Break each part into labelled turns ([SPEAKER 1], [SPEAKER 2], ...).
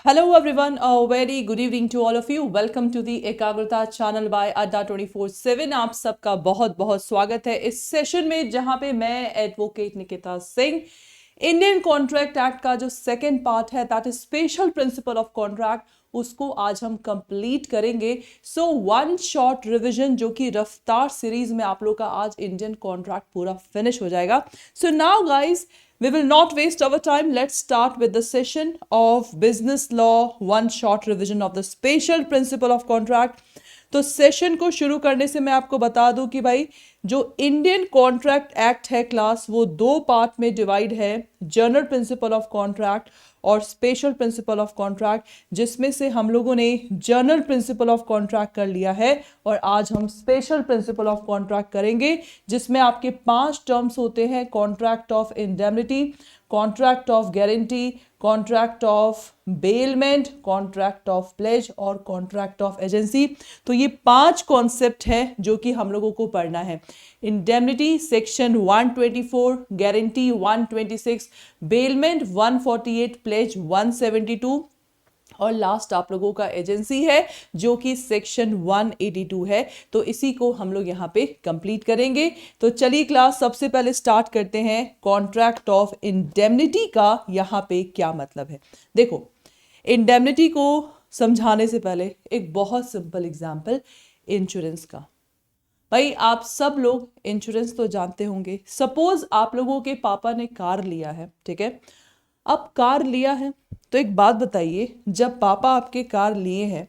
[SPEAKER 1] Hello everyone, a very good evening to all of you. Welcome to the एकाग्रता channel bye अड्डा 24/7। आप सबका बहुत बहुत स्वागत है इस सेशन में, जहां पे मैं advocate Nikita Singh Indian contract act का जो सेकंड पार्ट है, that is special principal of contract, उसको आज हम कंप्लीट करेंगे। सो वन शॉर्ट रिवीजन जो कि रफ्तार सीरीज में आप लोग का आज इंडियन कॉन्ट्रैक्ट पूरा फिनिश हो जाएगा। So now guys, we will not waste our time. Let's start with the session of business law, one short revision of the special principle of contract. तो सेशन को शुरू करने से मैं आपको बता दूं कि भाई जो इंडियन कॉन्ट्रैक्ट एक्ट है क्लास, वो दो पार्ट में डिवाइड है, जनरल प्रिंसिपल ऑफ कॉन्ट्रैक्ट और स्पेशल प्रिंसिपल ऑफ कॉन्ट्रैक्ट, जिसमें से हम लोगों ने जनरल प्रिंसिपल ऑफ कॉन्ट्रैक्ट कर लिया है और आज हम स्पेशल प्रिंसिपल ऑफ कॉन्ट्रैक्ट करेंगे, जिसमें आपके 5 टर्म्स होते हैं: contract of indemnity, contract of guarantee, contract of bailment, contract of pledge और कॉन्ट्रैक्ट ऑफ एजेंसी। तो ये 5 कॉन्सेप्ट है जो कि हम लोगों को पढ़ना है। Indemnity section 124, guarantee 126, bailment 148, pledge 172 और लास्ट आप लोगों का एजेंसी है जो कि सेक्शन 182 है। तो इसी को हम लोग यहाँ पे कंप्लीट करेंगे। तो चलिए क्लास, सबसे पहले स्टार्ट करते हैं कॉन्ट्रैक्ट ऑफ इंडेमनिटी का यहाँ पे क्या मतलब है। देखो, इंडेमनिटी को समझाने से पहले एक बहुत सिंपल एग्जाम्पल इंश्योरेंस का। भाई आप सब लोग इंश्योरेंस तो जानते होंगे। सपोज आप लोगों के पापा ने कार लिया है, ठीक है। अब कार लिया है तो एक बात बताइए, जब पापा आपके कार लिए हैं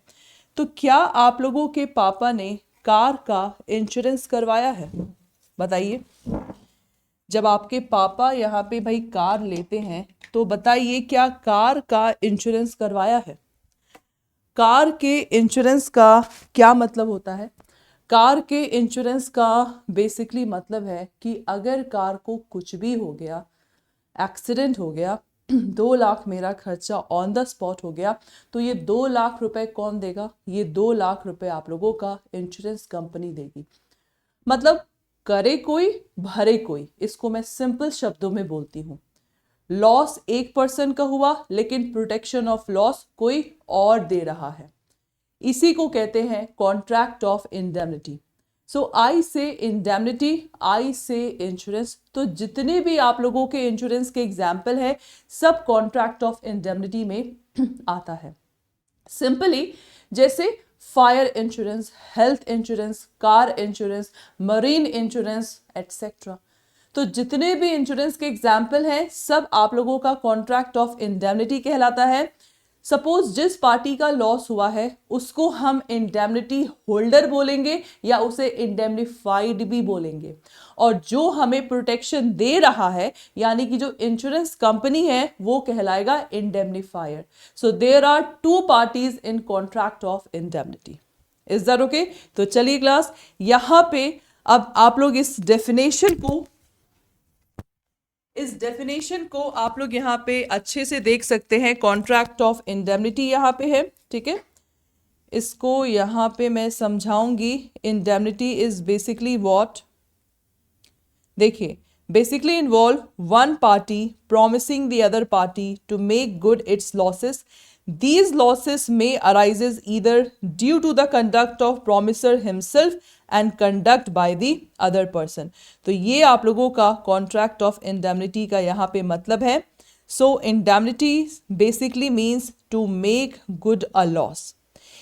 [SPEAKER 1] तो क्या आप लोगों के पापा ने कार का इंश्योरेंस करवाया है? बताइए। जब आपके पापा यहाँ पे भाई कार लेते हैं तो बताइए, क्या कार का इंश्योरेंस करवाया है? कार के इंश्योरेंस का क्या मतलब होता है? कार के इंश्योरेंस का बेसिकली मतलब है कि अगर कार को कुछ भी हो गया, एक्सीडेंट हो गया, 2 लाख मेरा खर्चा ऑन द स्पॉट हो गया, तो ये 2 लाख रुपए कौन देगा? ये 2 लाख रुपए आप लोगों का इंश्योरेंस कंपनी देगी। मतलब करे कोई भरे कोई, इसको मैं सिंपल शब्दों में बोलती हूँ। लॉस एक पर्सन का हुआ, लेकिन प्रोटेक्शन ऑफ लॉस कोई और दे रहा है। इसी को कहते हैं कॉन्ट्रैक्ट ऑफ इंडेमनिटी। सो आई से इंडेमनिटी, आई से इंश्योरेंस। तो जितने भी आप लोगों के इंश्योरेंस के एग्जाम्पल है, सब कॉन्ट्रैक्ट ऑफ इंडेमनिटी में आता है। सिंपली जैसे fire insurance, health insurance, car insurance, marine insurance etcetera. तो जितने भी इंश्योरेंस के एग्जाम्पल हैं, सब आप लोगों का कॉन्ट्रैक्ट ऑफ इंडेमनिटी कहलाता है। सपोज जिस पार्टी का लॉस हुआ है उसको हम इंडेमनिटी होल्डर बोलेंगे या उसे इंडेमनिफाइड भी बोलेंगे, और जो हमें प्रोटेक्शन दे रहा है यानी कि जो इंश्योरेंस कंपनी है वो कहलाएगा indemnifier. So there are 2 parties in contract of indemnity. Is that okay? तो चलिए क्लास, यहां पे अब आप लोग इस डेफिनेशन को आप लोग यहाँ पे अच्छे से देख सकते हैं। कॉन्ट्रैक्ट ऑफ इंडेमनिटी यहाँ पे है, ठीक है। इसको यहाँ पे मैं समझाऊंगी। इंडेमनिटी इज बेसिकली व्हाट, देखिए, basically involve one party promising the other party to make good its losses. These losses may arises either due to the conduct of promisor himself and conduct by the other person. तो ये आप लोगों का contract of indemnity का यहाँ पे मतलब है। So indemnity basically means to make good a loss.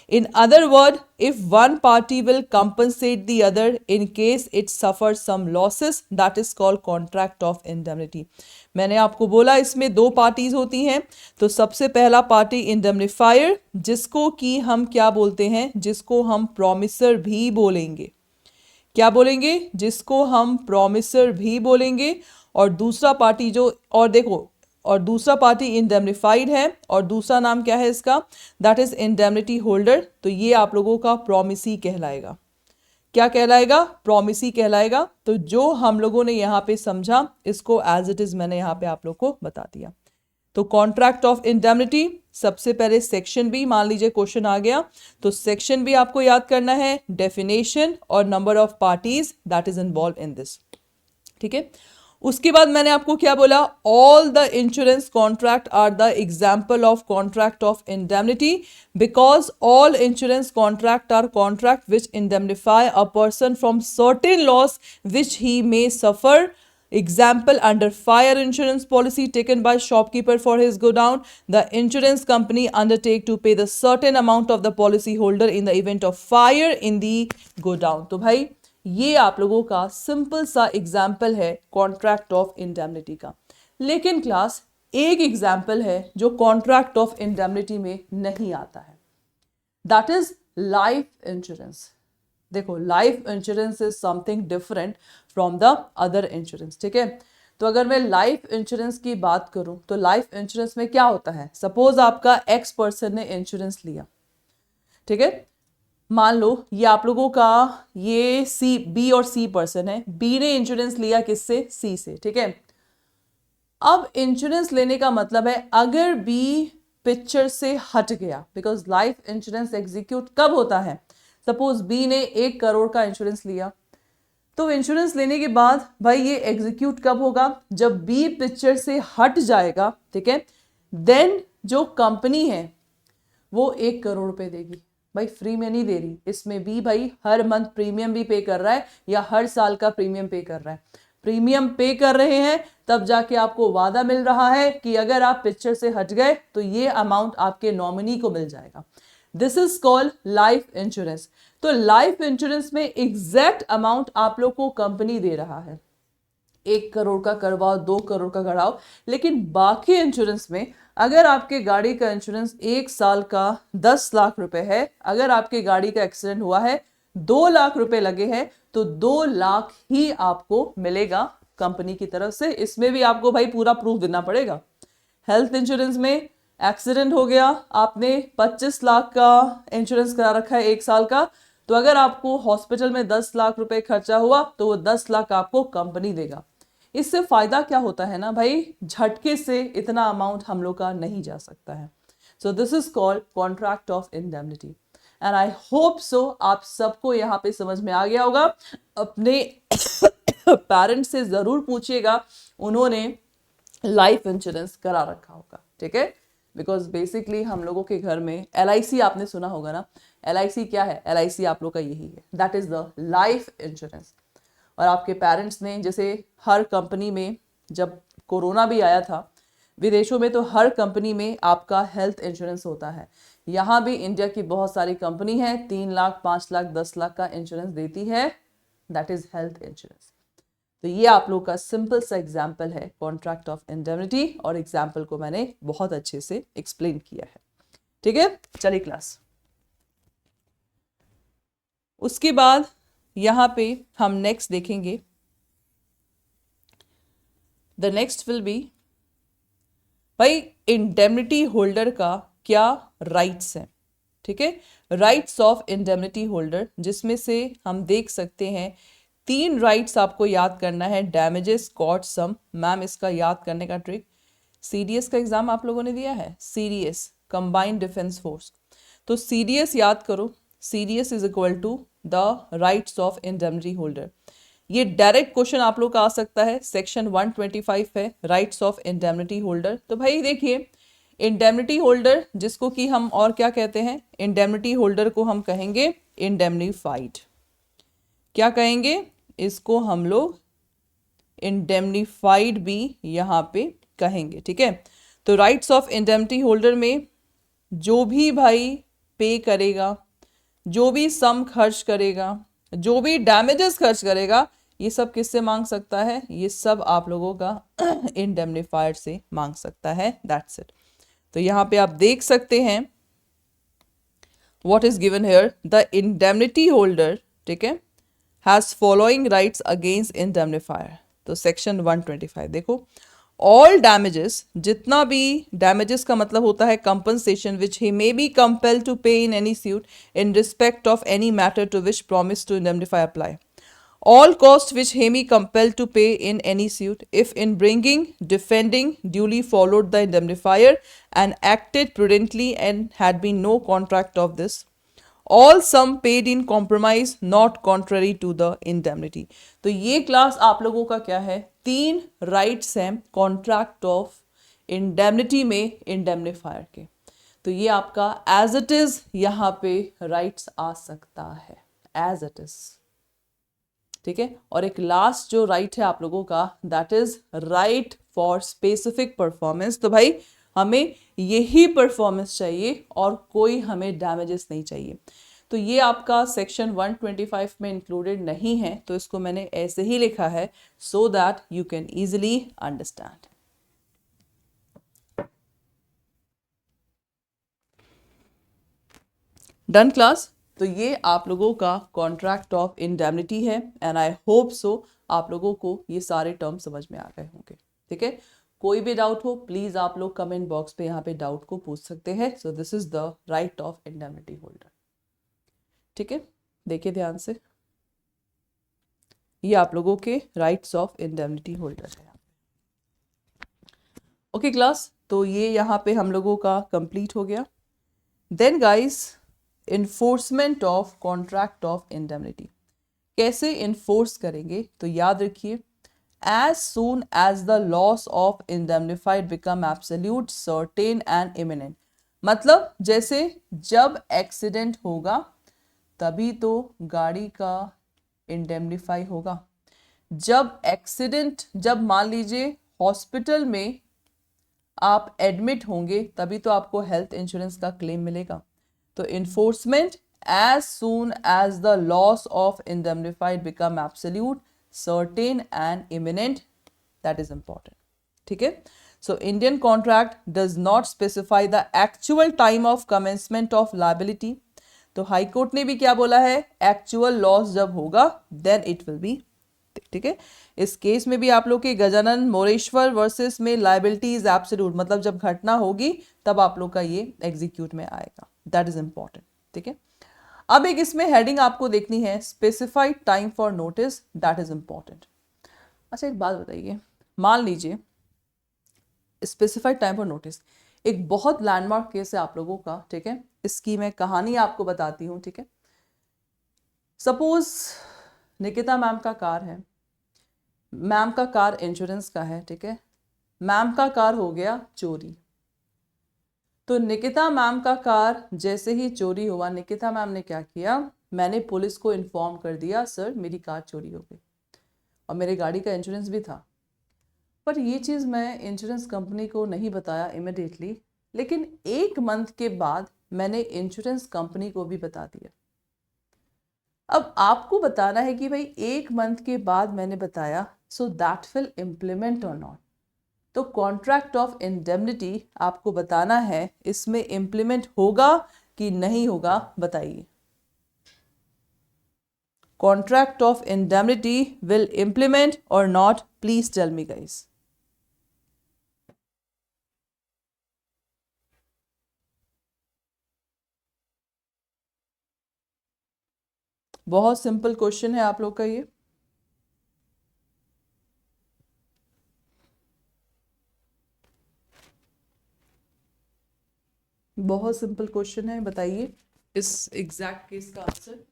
[SPEAKER 1] In other words, if one party will compensate the other in case it suffers some losses, that is called contract of indemnity. मैंने आपको बोला इसमें 2 parties होती हैं। तो सबसे पहला party indemnifier, जिसको कि हम क्या बोलते हैं? जिसको हम प्रॉमिसर भी बोलेंगे। क्या बोलेंगे? जिसको हम प्रॉमिसर भी बोलेंगे। और दूसरा पार्टी जो, और देखो, और दूसरा पार्टी इंडेमनिफाइड है और दूसरा नाम क्या है इसका? That is indemnity holder. तो ये आप लोगों का प्रॉमिसी कहलाएगा। क्या कहलाएगा? प्रॉमिसी कहलाएगा। तो जो हम लोगों ने यहाँ पे समझा, इसको एज इट इज मैंने यहाँ पे आप लोग को बता दिया। तो कॉन्ट्रैक्ट ऑफ इंडेमनिटी, सबसे पहले सेक्शन बी, मान लीजिए क्वेश्चन आ गया तो सेक्शन बी आपको याद करना है, डेफिनेशन और number of parties that is involve in this, ठीक है। उसके बाद मैंने आपको क्या बोला, all the insurance contract are the example of contract of indemnity because all insurance contract are contract which indemnify a person from certain loss which he may suffer. Example, under fire insurance policy taken by shopkeeper for his godown, the insurance company undertake to pay the certain amount of the policy holder in the event of fire in the godown. तो भाई ये आप लोगों का simple सा example है contract of indemnity का. लेकिन क्लास एक एग्जाम्पल है जो कॉन्ट्रैक्ट ऑफ इंडेमनिटी में नहीं आता है, दैट इज लाइफ इंश्योरेंस. देखो, life insurance is something different from the other insurance. ठीक है, तो अगर मैं लाइफ इंश्योरेंस की बात करूं तो लाइफ इंश्योरेंस में क्या होता है, सपोज आपका एक्स पर्सन ने इंश्योरेंस लिया. ठीक है, मान लो ये आप लोगों का ये सी, बी और सी पर्सन है. बी ने इंश्योरेंस लिया किससे, सी से. ठीक है, अब इंश्योरेंस लेने का मतलब है अगर बी पिक्चर से हट गया, बिकॉज लाइफ इंश्योरेंस एग्जीक्यूट कब होता है, सपोज बी ने 1 करोड़ का इंश्योरेंस लिया, तो इंश्योरेंस लेने के बाद भाई ये एग्जीक्यूट कब होगा, जब बी पिक्चर से हट जाएगा. ठीक है, देन जो कंपनी है वो 1 करोड़ रुपए देगी. भाई फ्री में नहीं दे रही, इसमें भी भाई हर मंथ प्रीमियम भी पे कर रहा है या हर साल का प्रीमियम पे कर रहा है. प्रीमियम पे कर रहे हैं तब जाके आपको वादा मिल रहा है कि अगर आप पिक्चर से हट गए तो ये अमाउंट आपके नॉमिनी को मिल जाएगा. This is called life insurance. तो लाइफ इंश्योरेंस में एग्जैक्ट अमाउंट आप लोग को कंपनी दे रहा है, 1 करोड़ का करवाओ, 2 करोड़ का कराओ. लेकिन बाकी इंश्योरेंस में अगर आपके गाड़ी का इंश्योरेंस 1 साल का 10 लाख रुपए है, अगर आपके गाड़ी का एक्सीडेंट हुआ है 2 लाख रुपए लगे हैं, तो 2 लाख ही आपको मिलेगा कंपनी की तरफ से. इसमें भी आपको भाई पूरा प्रूफ देना पड़ेगा. हेल्थ इंश्योरेंस में एक्सीडेंट हो गया, आपने 25 लाख का इंश्योरेंस करा रखा है 1 साल का, तो अगर आपको हॉस्पिटल में 10 लाख रुपए खर्चा हुआ तो वो 10 लाख आपको कंपनी देगा. इससे फायदा क्या होता है ना भाई, झटके से इतना अमाउंट हम लोग का नहीं जा सकता है. So this is called contract of indemnity and I hope so आप सबको यहाँ पे समझ में आ गया होगा. अपने पेरेंट्स से जरूर पूछिएगा, उन्होंने लाइफ इंश्योरेंस करा रखा होगा. ठीक है, बिकॉज बेसिकली हम लोगों के घर में LIC आपने सुना होगा ना. LIC क्या है, LIC आप लोग का यही है, that is the life insurance. और आपके पेरेंट्स ने, जैसे हर कंपनी में जब कोरोना भी आया था, विदेशों में तो हर कंपनी में आपका हेल्थ इंश्योरेंस होता है. यहाँ भी इंडिया की बहुत सारी कंपनी है 3 लाख 5 लाख 10 लाख का इंश्योरेंस देती है, दैट इज हेल्थ इंश्योरेंस. तो ये आप लोग का सिंपल सा एग्जाम्पल है कॉन्ट्रैक्ट ऑफ इंडेमनिटी, और एग्जाम्पल को मैंने बहुत अच्छे से एक्सप्लेन किया है. ठीक है, चलिए क्लास. उसके बाद यहां पे हम नेक्स्ट देखेंगे, द नेक्स्ट विल बी भाई इंडेमनिटी होल्डर का क्या राइट्स हैं. ठीक है, राइट्स ऑफ इंडेमनिटी होल्डर, जिसमें से हम देख सकते हैं 3 राइट्स आपको याद करना है. डैमेजेस, कॉस्ट, सम. मैम इसका याद करने का ट्रिक, CDS का एग्जाम आप लोगों ने दिया है, CDS कंबाइंड डिफेंस फोर्स. तो CDS याद करो, CDS is equal to the rights of indemnity holder. ये डायरेक्ट क्वेश्चन आप लोग का आ सकता है, सेक्शन 125 है राइट्स ऑफ इंडेमनिटी होल्डर. तो भाई देखिए, इंडेमनिटी होल्डर जिसको कि हम और क्या कहते हैं, इंडेमनिटी होल्डर को हम कहेंगे इंडेमनीफाइड. क्या कहेंगे इसको हम लोग, इंडेमनीफाइड भी यहाँ पे कहेंगे. ठीक है, तो राइट्स ऑफ इंडेमनिटी होल्डर में जो भी भाई पे करेगा, जो भी सम खर्च करेगा, जो भी डैमेजेस खर्च करेगा, ये सब किससे मांग सकता है, ये सब आप लोगों का इंडेमनीफायर से मांग सकता है. That's it. तो यहाँ पे आप देख सकते हैं what is given here, the indemnity holder, ठीक है, has following rights against indemnifier. तो सेक्शन 125 देखो, ऑल डैमेजेस, जितना भी डैमेजेस का मतलब होता है compensation which he may be compel to pay in any suit in respect of any matter to which promise to indemnify apply. All costs which he may compel to pay in any suit, if in bringing, defending, duly followed the indemnifier and acted prudently and had been no contract of this. All sum paid in compromise not contrary to the indemnity. तो ये class आप लोगों का क्या है, 3 rights हैं contract of indemnity में indemnifier के। तो ये आपका एज इट इज यहाँ पे राइट्स आ सकता है, एज इट इज, ठीक है। और एक लास्ट जो राइट है आप लोगों का, that is right for specific performance. तो भाई हमें यही परफॉर्मेंस चाहिए और कोई हमें डैमेजेस नहीं चाहिए। तो ये आपका सेक्शन 125 में इंक्लूडेड नहीं है, तो इसको मैंने ऐसे ही लिखा है so that you can easily understand. Done class. तो ये आप लोगों का कॉन्ट्रैक्ट ऑफ इंडेमनिटी है एंड आई होप सो आप लोगों को ये सारे टर्म समझ में आ गए होंगे, ठीक है। कोई भी डाउट हो प्लीज आप लोग कमेंट बॉक्स पे यहाँ पे डाउट को पूछ सकते हैं। सो this is the right of indemnity holder, ठीक है। देखिए ध्यान से, ये आप लोगों के राइट्स ऑफ इंडेमनिटी होल्डर है। ओके क्लास, तो ये यहाँ पे हम लोगों का कंप्लीट हो गया। Then guys, enforcement of contract of indemnity कैसे इन्फोर्स करेंगे, तो याद रखिए, as soon as the loss of indemnified become absolute certain and imminent. मतलब जैसे जब एक्सीडेंट होगा तभी तो गाड़ी का इंडेमनिफाई होगा। जब मान लीजिए हॉस्पिटल में आप एडमिट होंगे तभी तो आपको हेल्थ इंश्योरेंस का क्लेम मिलेगा। तो enforcement as soon as the loss of indemnified become absolute certain and imminent, that is important, ठीक है। So Indian contract does not specify the actual time of commencement of liability. तो high court ने भी क्या बोला है, actual loss जब होगा देन इट विल बी, ठीक है। इस केस में भी आप लोग के गजानन मोरेश्वर वर्सेस में लायबिलिटी इज एब्सोल्यूट, मतलब जब घटना होगी तब आप लोग का ये एग्जीक्यूट में आएगा, दैट इज इंपॉर्टेंट, ठीक है। अब एक इसमें हेडिंग आपको देखनी है, specified time for notice, that is important. अच्छा एक बात बताइए, मान लीजिए स्पेसिफाइड टाइम फॉर नोटिस एक बहुत लैंडमार्क केस है आप लोगों का, ठीक है। इसकी मैं कहानी आपको बताती हूँ, ठीक है। सपोज निकिता मैम का कार है, मैम का कार इंश्योरेंस का है, ठीक है। मैम का कार हो गया चोरी। तो निकिता मैम का कार जैसे ही चोरी हुआ, निकिता मैम ने क्या किया, मैंने पुलिस को इन्फॉर्म कर दिया, सर मेरी कार चोरी हो गई और मेरे गाड़ी का इंश्योरेंस भी था। पर ये चीज़ मैं इंश्योरेंस कंपनी को नहीं बताया इमिडिएटली, लेकिन 1 मंथ के बाद मैंने इंश्योरेंस कंपनी को भी बता दिया। अब आपको बताना है कि भाई 1 मंथ के बाद मैंने बताया, so that will implement or not. तो कॉन्ट्रैक्ट ऑफ इंडेमनिटी आपको बताना है, इसमें इम्प्लीमेंट होगा कि नहीं होगा, बताइए। Contract of indemnity will implement or not, please tell me guys. बहुत सिंपल क्वेश्चन है आप लोग का ये। बहुत सिंपल क्वेश्चन है, बताइए इस एग्जैक्ट केस का आंसर।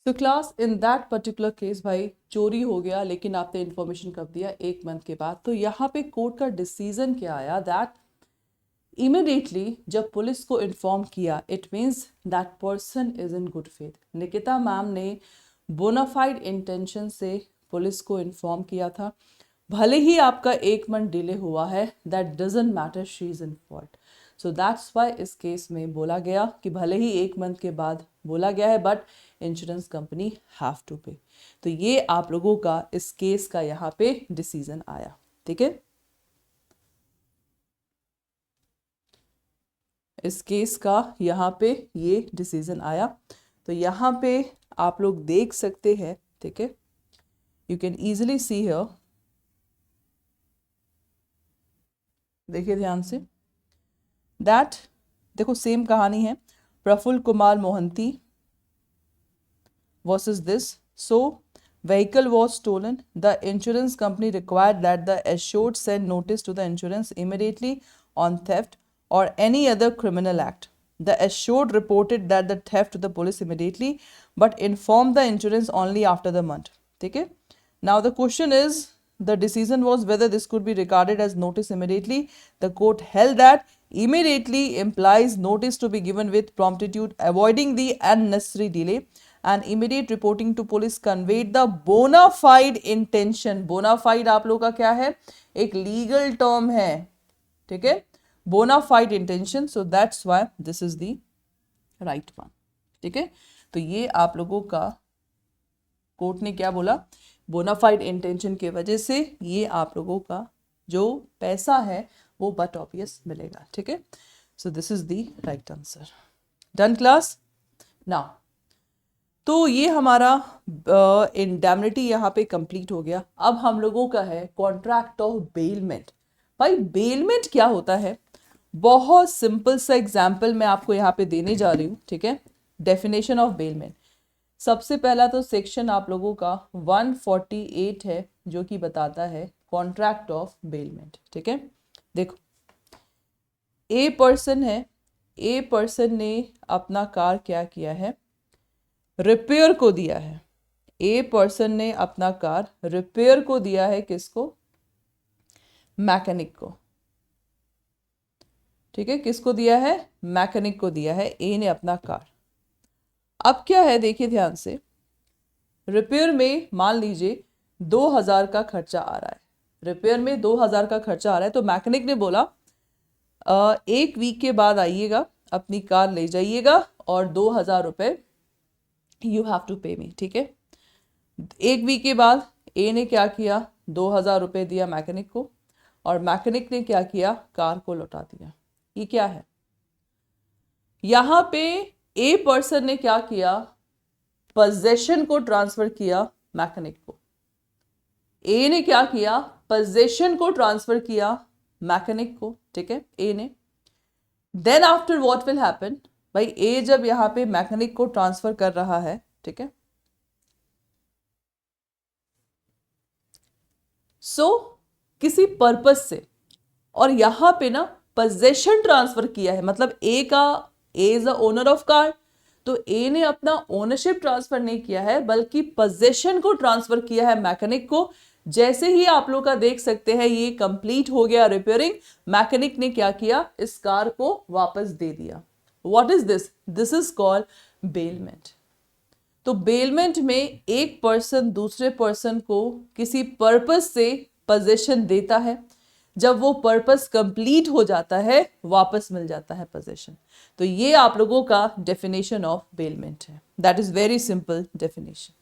[SPEAKER 1] तो class in that particular case भाई चोरी हो गया, लेकिन आपने इंफॉर्मेशन कब दिया, 1 मंथ के बाद। तो यहाँ पे कोर्ट का डिसीजन क्या आया, दैट इमिडिएटली जब पुलिस को इन्फॉर्म किया, it means that person is in good faith. Nikita ma'am ने बोनाफाइड इंटेंशन से पुलिस को इन्फॉर्म किया था। भले ही आपका 1 मंथ डिले हुआ है, that doesn't matter, she is in fault. So that's why इस केस में बोला गया कि भले ही 1 मंथ के बाद बोला गया है, but insurance company have to pay. तो ये आप लोगों का इस केस का यहाँ पे डिसीजन आया, ठीक है। इस केस का यहाँ पे ये डिसीजन आया। तो यहाँ पे आप लोग देख सकते हैं, ठीक है, you can easily see here, देखिए ध्यान से, दैट देखो सेम कहानी है, Praful Kumar Mohanty versus this. So, vehicle was stolen. The insurance company required that the assured send notice to the insurance immediately on theft or any other criminal act. The assured reported that the theft to the police immediately, but informed the insurance only after the month. ठीक है? Now the question is, the decision was whether this could be regarded as notice immediately. The court held that immediately implies notice to be given with promptitude, avoiding the unnecessary delay, and immediate reporting to police conveyed the bona fide intention. bona fide आप लोग का क्या है, एक legal term है, ठीक है, bona fide intention. So that's why this is the right one. ठीक है, तो ये आप लोगों का कोर्ट ने क्या बोला, bona fide intention के वजह से ये आप लोगों का जो पैसा है वो बट ऑब्वियस मिलेगा। ठीक है, so this is the right answer. Done class. Now तो ये हमारा इंडेमनिटी यहाँ पे कंप्लीट हो गया। अब हम लोगों का है कॉन्ट्रैक्ट ऑफ बेलमेंट। भाई बेलमेंट क्या होता है, बहुत सिंपल सा एग्जाम्पल मैं आपको यहाँ पे देने जा रही हूँ। ठीक है, डेफिनेशन ऑफ बेलमेंट। सबसे पहला तो सेक्शन आप लोगों का 148 है जो कि बताता है कॉन्ट्रैक्ट ऑफ बेलमेंट। ठीक है, देखो ए पर्सन है, ए पर्सन ने अपना कार क्या किया है, रिपेयर को दिया है। ए पर्सन ने अपना कार रिपेयर को दिया है, किसको, मैकेनिक को। ठीक है, किसको दिया है, मैकेनिक को दिया है ए ने अपना कार। अब क्या है देखिए ध्यान से, रिपेयर में मान लीजिए 2000 का खर्चा आ रहा है, रिपेयर में 2000 का खर्चा आ रहा है, तो मैकेनिक ने बोला एक वीक के बाद आइएगा, अपनी कार ले जाइएगा और 2000 रुपये यू हैव टू पे मी। ठीक है, एक वीक के बाद ए ने क्या किया, 2000 रुपये दिया मैकेनिक को और मैकेनिक ने क्या किया, कार को लौटा दिया। ये क्या है, यहाँ पे ए पर्सन ने क्या किया, पोजेशन को ट्रांसफर किया मैकेनिक को। ए ने क्या किया, पोजेशन को ट्रांसफर किया मैकेनिक को। ठीक है, ए ने। Then after what will happen, भाई ए जब यहाँ पे मैकेनिक को ट्रांसफर कर रहा है, ठीक है, सो किसी पर्पस से, और यहाँ पे ना पोजेशन ट्रांसफर किया है, मतलब ए का, A is the owner of car, तो ए ने अपना ओनरशिप ट्रांसफर नहीं किया है बल्कि पोजेशन को ट्रांसफर किया है मैकेनिक को। जैसे ही आप लोग का देख सकते हैं ये कंप्लीट हो गया रिपेयरिंग, मैकेनिक ने क्या किया, इस कार को वापस दे दिया। What is this, this is called bailment. तो बेलमेंट में एक पर्सन दूसरे पर्सन को किसी पर्पस से पोजेशन देता है, जब वो पर्पस कंप्लीट हो जाता है वापस मिल जाता है पोजेशन। तो ये आप लोगों का डेफिनेशन ऑफ बेलमेंट है। That is very simple definition.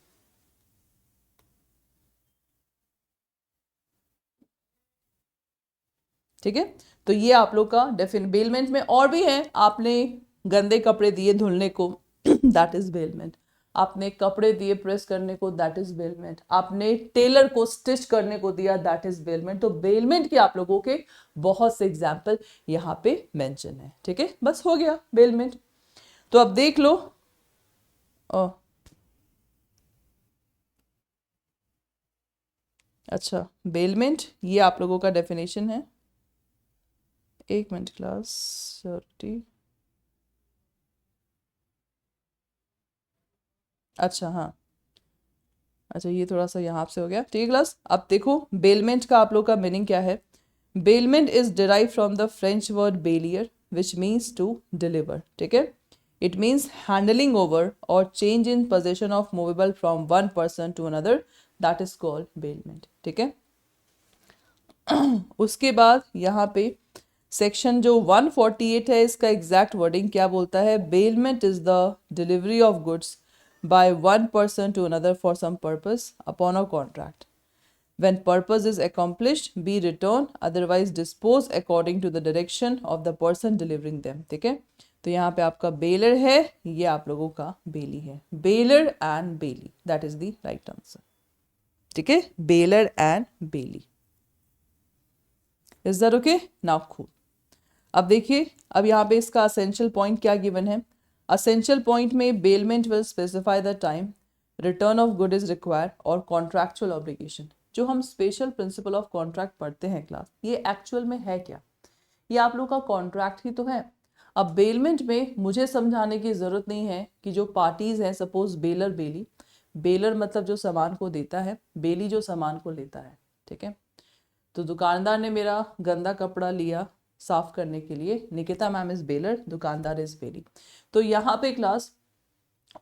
[SPEAKER 1] ठीक है, तो ये आप लोग का बेलमेंट में और भी है, आपने गंदे कपड़े दिए धुलने को दैट इज बेलमेंट, आपने कपड़े दिए प्रेस करने को दैट इज बेलमेंट, आपने टेलर को स्टिच करने को दिया दैट इज बेलमेंट। तो बेलमेंट के आप लोगों के बहुत से एग्जाम्पल यहाँ पे मेंशन है। ठीक है, बस हो गया बेलमेंट। तो अब देख लो, अच्छा बेलमेंट ये आप लोगों का डेफिनेशन है। एक मिनट क्लास 30, अच्छा हाँ, अच्छा ये थोड़ा सा यहाँ से हो गया। ठीक है क्लास, अब देखो बेलमेंट का आप लोग का मीनिंग क्या है। Bailment is derive from the French word bailler which means to deliver. ठीक है, it means handling over or change in possession of movable from one person to another, that is called bailment. ठीक है, उसके बाद यहाँ पे section जो 148 है इसका एग्जैक्ट वर्डिंग क्या बोलता है, bailment is the delivery of goods by one person to another for some purpose upon a contract. When purpose is accomplished, be returned, otherwise dispose according to the direction of the person delivering them. ठीक है, तो यहाँ पे आपका baler है, ये आप लोगों का बेली है. Bailor and bailee, that is the right answer. ठीक है, bailor and bailee. Is that okay? Now cool. अब देखिए, अब यहाँ पे इसका असेंशियल पॉइंट क्या गिवन है. असेंशियल पॉइंट में bailment will specify the time return of good is required और कॉन्ट्रैक्चुअल ऑब्लिगेशन. जो हम स्पेशल प्रिंसिपल ऑफ कॉन्ट्रैक्ट पढ़ते हैं क्लास, ये एक्चुअल में है क्या? ये आप लोग का कॉन्ट्रैक्ट ही तो है. अब बेलमेंट में मुझे समझाने की ज़रूरत नहीं है कि जो पार्टीज हैं, सपोज बेलर बेली, बेलर मतलब जो सामान को देता है, बेली जो सामान को लेता है. ठीक है, तो दुकानदार ने मेरा गंदा कपड़ा लिया साफ करने के लिए, निकिता मैम इज बेलर, दुकानदार इज बेली. तो यहाँ पे क्लास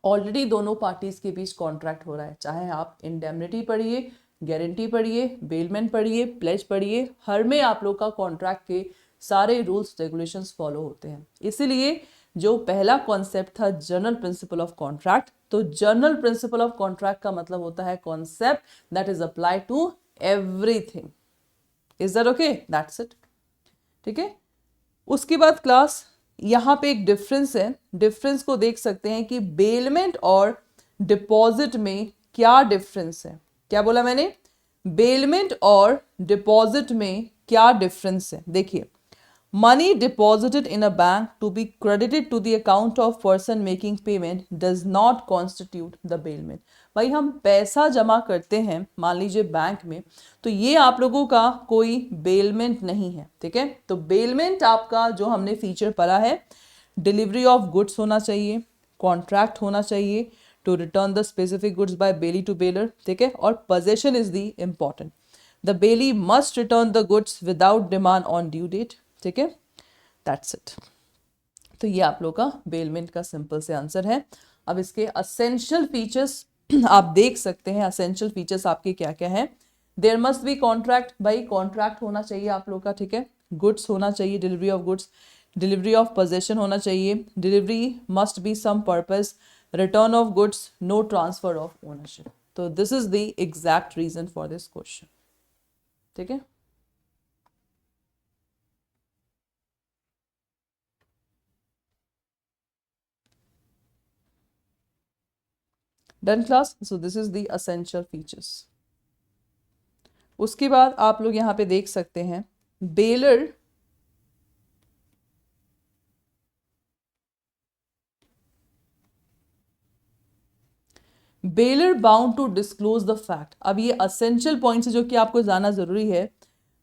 [SPEAKER 1] ऑलरेडी दोनों पार्टीज के बीच कॉन्ट्रैक्ट हो रहा है. चाहे आप इंडेमनिटी पढ़िए, गारंटी पढ़िए, बेलमेंट पढ़िए, प्लेज पढ़िए, हर में आप लोग का कॉन्ट्रैक्ट के सारे रूल्स रेगुलेशंस फॉलो होते हैं. इसीलिए जो पहला कॉन्सेप्ट था जनरल प्रिंसिपल ऑफ कॉन्ट्रैक्ट, तो जनरल प्रिंसिपल ऑफ कॉन्ट्रैक्ट का मतलब होता है concept that is apply to everything. Is that okay? That's it. ठीक है, उसके बाद क्लास यहाँ पे एक डिफरेंस है. डिफरेंस को देख सकते हैं कि बेलमेंट और डिपॉजिट में क्या डिफरेंस है. क्या बोला मैंने? बेलमेंट और डिपॉजिट में क्या डिफरेंस है. देखिए, money deposited in a bank to be credited to the account of person making payment does not constitute the bailment. भाई हम पैसा जमा करते हैं मान लीजिए बैंक में, तो ये आप लोगों का कोई बेलमेंट नहीं है. ठीक है, तो बेलमेंट आपका जो हमने फीचर पढ़ा है, डिलीवरी ऑफ गुड्स होना चाहिए, कॉन्ट्रैक्ट होना चाहिए to return the specific goods by bailee to bailor. ठीक है, और possession is the important. The bailee must return the goods without demand on due date. ठीक है, दैट्स इट. तो ये आप लोग का बेलमेंट का सिंपल से आंसर है. अब इसके असेंशियल फीचर्स आप देख सकते हैं. असेंशियल फीचर्स आपके क्या क्या हैं. देयर मस्ट बी कॉन्ट्रैक्ट, भाई कॉन्ट्रैक्ट होना चाहिए आप लोग का. ठीक है, गुड्स होना चाहिए, delivery of goods, delivery of possession होना चाहिए, delivery must be some purpose, return of goods, no transfer of ownership. So this is the exact reason for this question. ठीक है, done class. So this is the essential features. उसके बाद आप लोग यहाँ पे देख सकते हैं bailor bailor bound to disclose the fact. अब ये असेंशियल पॉइंट है जो कि आपको जानना जरूरी है.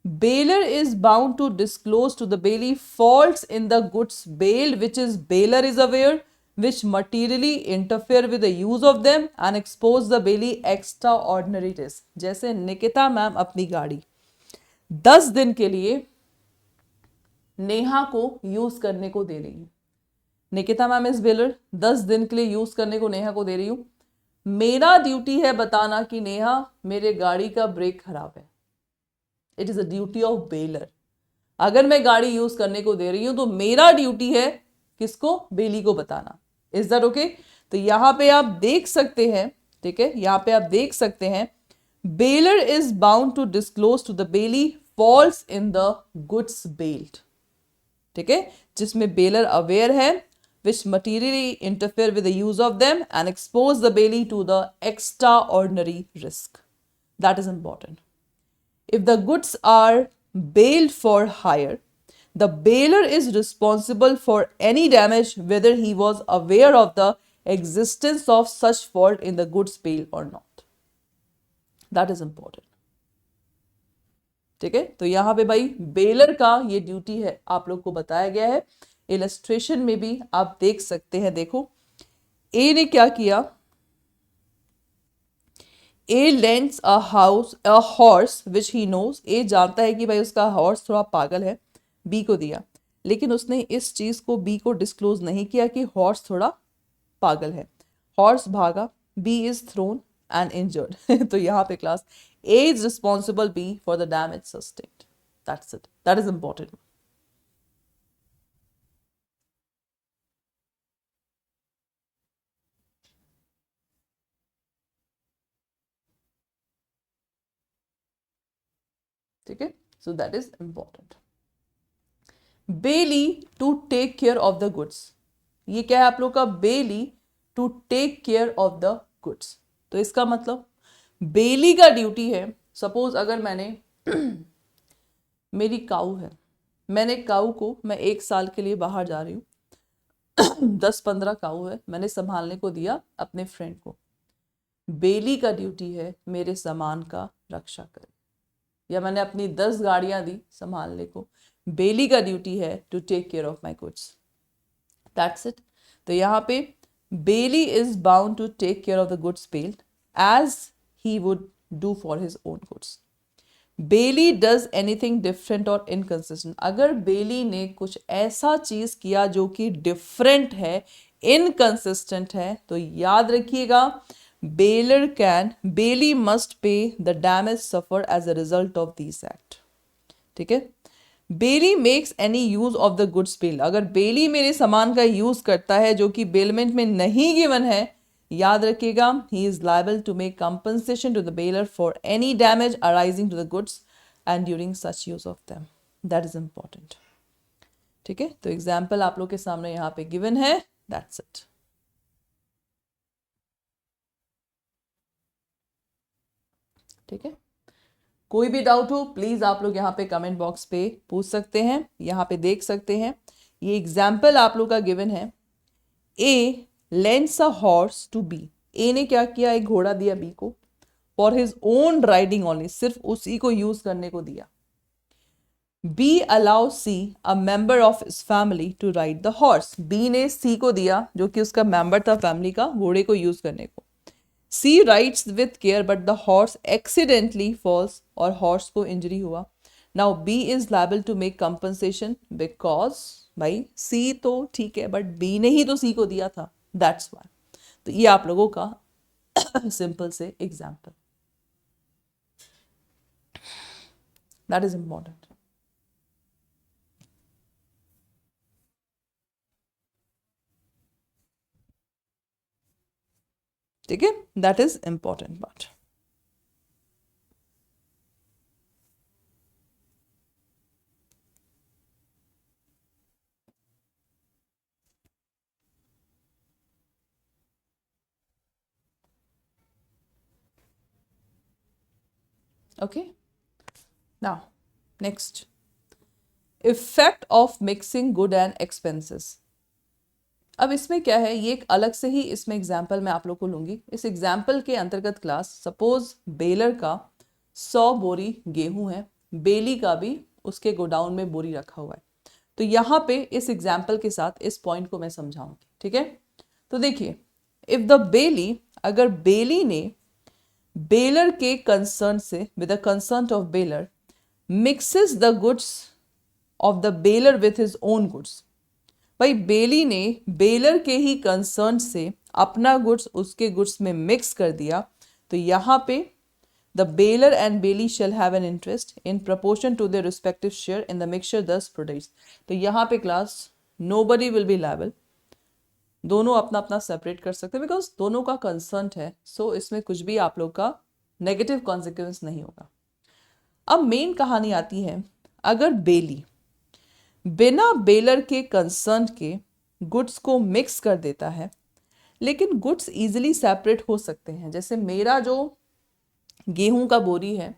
[SPEAKER 1] Bailor is bound to disclose to the bailee faults in the goods bailed which is bailor is aware which materially interfere with the use of them and expose the bailey extraordinary risk. जैसे Nikita ma'am अपनी गाड़ी 10 दिन के लिए नेहा को use करने को दे रही है. निकिता मैम इज बेलर, 10 दिन के लिए यूज करने को नेहा को दे रही हूं. मेरा ड्यूटी है बताना कि नेहा मेरे गाड़ी का ब्रेक खराब है. It is a duty of baler. अगर मैं गाड़ी यूज करने को दे रही हूं तो मेरा ड्यूटी है किसको? बेली को बताना. Is that okay? तो यहां पे आप देख सकते हैं. ठीक है, यहां पे आप देख सकते हैं bailor is bound to disclose to the bailee faults in the goods bailed. ठीक है, जिसमें बेलर अवेयर है which materially interfere with the use of them and expose the bailey to the extraordinary risk. That is important. If the goods are bailed for hire, the bailor is responsible for any damage whether he was aware of the existence of such fault in the goods bailed or not. That is important. ठीक है, तो यहाँ पे भाई baler का ये duty है आप लोग को बताया गया है. इलस्ट्रेशन में भी आप देख सकते हैं. देखो, ए ने क्या किया. A lends a horse which he knows. A जानता है कि भाई उसका हॉर्स थोड़ा पागल है, बी को दिया. लेकिन उसने इस चीज को बी को डिस्क्लोज नहीं किया कि हॉर्स थोड़ा पागल है. हॉर्स भागा, B is thrown and injured. तो यहाँ पे class A is responsible B for the damage sustained. That's it. That is important. ठीक है, so that is important. Bailee to take care of the goods, ये क्या है आप लोग का, bailee to take care of the goods. तो इसका मतलब बेली का ड्यूटी है, सपोज अगर मैंने मेरी काऊ है, मैंने काऊ को, मैं 1 साल के लिए बाहर जा रही हूँ 10-15 काऊ है, मैंने संभालने को दिया अपने फ्रेंड को। बेली का ड्यूटी है मेरे सामान का रक्षा करे। या मैंने अपनी 10 गाड़ियां दी संभालने को, बेली का ड्यूटी है to take care of my goods, that's it. तो यहाँ पे bailee is bound to take care of the goods bailed as he would do for his own goods. Bailee does anything different और inconsistent, अगर bailee ने कुछ ऐसा चीज किया जो कि डिफरेंट है, इनकंसिस्टेंट है, तो याद रखिएगा bailee must pay the damage suffered as a result of this act. ठीक है, bailee makes any use of the goods bailed, अगर बेली मेरे सामान का यूज करता है जो कि बेलमेंट में नहीं गिवन है, याद रखिएगा he is liable to make compensation to the bailor for any damage arising to the goods and during such use of them, that is important. ठीक है, तो एग्जाम्पल आप लोग के सामने यहाँ पे गिवन है, दैट्स इट। ठीक है, कोई भी डाउट हो प्लीज आप लोग यहाँ पे कमेंट बॉक्स पे पूछ सकते हैं, यहाँ पे देख सकते हैं। ये एग्जाम्पल आप लोग का गिवन है, A lends a horse to B, A ने क्या किया, एक घोड़ा दिया बी को for his own riding only, सिर्फ उसी को यूज करने को दिया। B allow C a member of his family to ride the horse, B ने सी को दिया जो कि उसका मेंबर था फैमिली का, घोड़े को यूज करने को। C rides with care but the horse accidentally falls और horse को इंजरी हुआ। Now B is liable to make compensation because भाई C तो ठीक है but B ने ही तो C को दिया था, that's why। तो ये आप लोगों का सिंपल से एग्जाम्पल, that is important। ठीक है, that is important part। Okay, now next, effect of mixing good and expenses। अब इसमें क्या है, ये एक अलग से ही इसमें एग्जाम्पल मैं आप लोग को लूंगी। इस एग्जाम्पल के अंतर्गत क्लास, सपोज बेलर का 100 बोरी गेहूं है, बेली का भी उसके गोडाउन में बोरी रखा हुआ है। तो यहाँ पे इस एग्जाम्पल के साथ इस पॉइंट को मैं समझाऊंगी। ठीक है, तो देखिए, इफ द बेली, अगर बेली ने बेलर के कंसर्न से, with the concern of baler, mixes the goods of the baler with his own goods, भाई बेली ने बेलर के ही कंसर्न से अपना गुड्स उसके गुड्स में मिक्स कर दिया, तो यहाँ पे the bailor and bailee shall have an interest in proportion to their respective share in the mixture thus produced. तो यहाँ पे class nobody will be liable, दोनों अपना अपना सेपरेट कर सकते हैं बिकॉज दोनों का कंसर्न है, सो इसमें कुछ भी आप लोग का नेगेटिव कॉन्सिक्वेंस नहीं होगा। अब मेन कहानी आती है, अगर बेली बिना बेलर के कंसर्न के गुड्स को मिक्स कर देता है, लेकिन गुड्स इजीली सेपरेट हो सकते हैं। जैसे मेरा जो गेहूं का बोरी है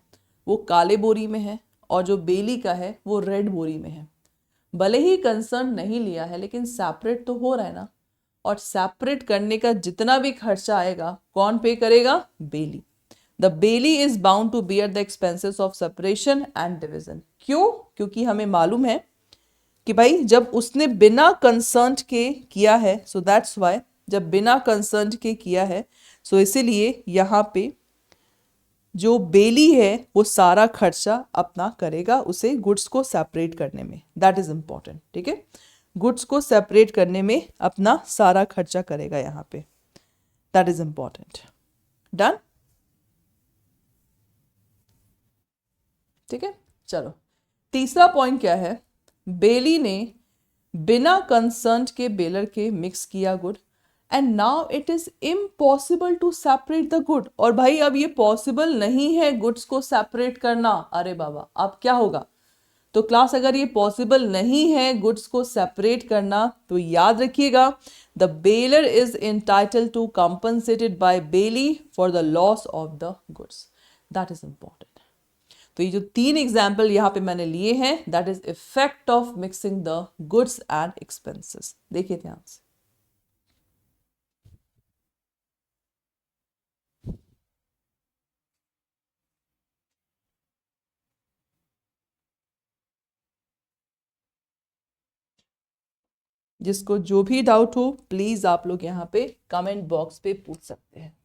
[SPEAKER 1] वो काले बोरी में है और जो बेली का है वो रेड बोरी में है, भले ही कंसर्न नहीं लिया है लेकिन सेपरेट तो हो रहा है ना, और सेपरेट करने का जितना भी खर्चा आएगा कौन पे करेगा, bailee. The bailee is bound to bear the expenses of separation and division. क्यों? क्योंकि हमें मालूम है कि भाई जब उसने बिना कंसर्न के किया है, सो दैट्स वाई, जब बिना कंसर्न के किया है सो इसीलिए यहाँ पे जो बेली है वो सारा खर्चा अपना करेगा उसे गुड्स को सेपरेट करने में, दैट इज इंपॉर्टेंट। ठीक है, गुड्स को सेपरेट करने में अपना सारा खर्चा करेगा यहाँ पे, दैट इज इंपॉर्टेंट। डन? ठीक है, चलो तीसरा पॉइंट क्या है, बेली ने बिना कंसर्न के बेलर के मिक्स किया good, and now it is impossible to separate the good. और भाई अब ये पॉसिबल नहीं है गुड्स को सेपरेट करना। अरे बाबा अब क्या होगा? तो क्लास अगर ये पॉसिबल नहीं है गुड्स को सेपरेट करना तो याद रखिएगा, the bailor is entitled to compensated by bailee for the loss of the goods. That is important. तो ये जो 3 एग्जाम्पल यहाँ पे मैंने लिए हैं, that is effect of mixing the goods and expenses. देखिए ध्यान से। जिसको जो भी डाउट हो प्लीज आप लोग यहाँ पे कमेंट बॉक्स पे पूछ सकते हैं।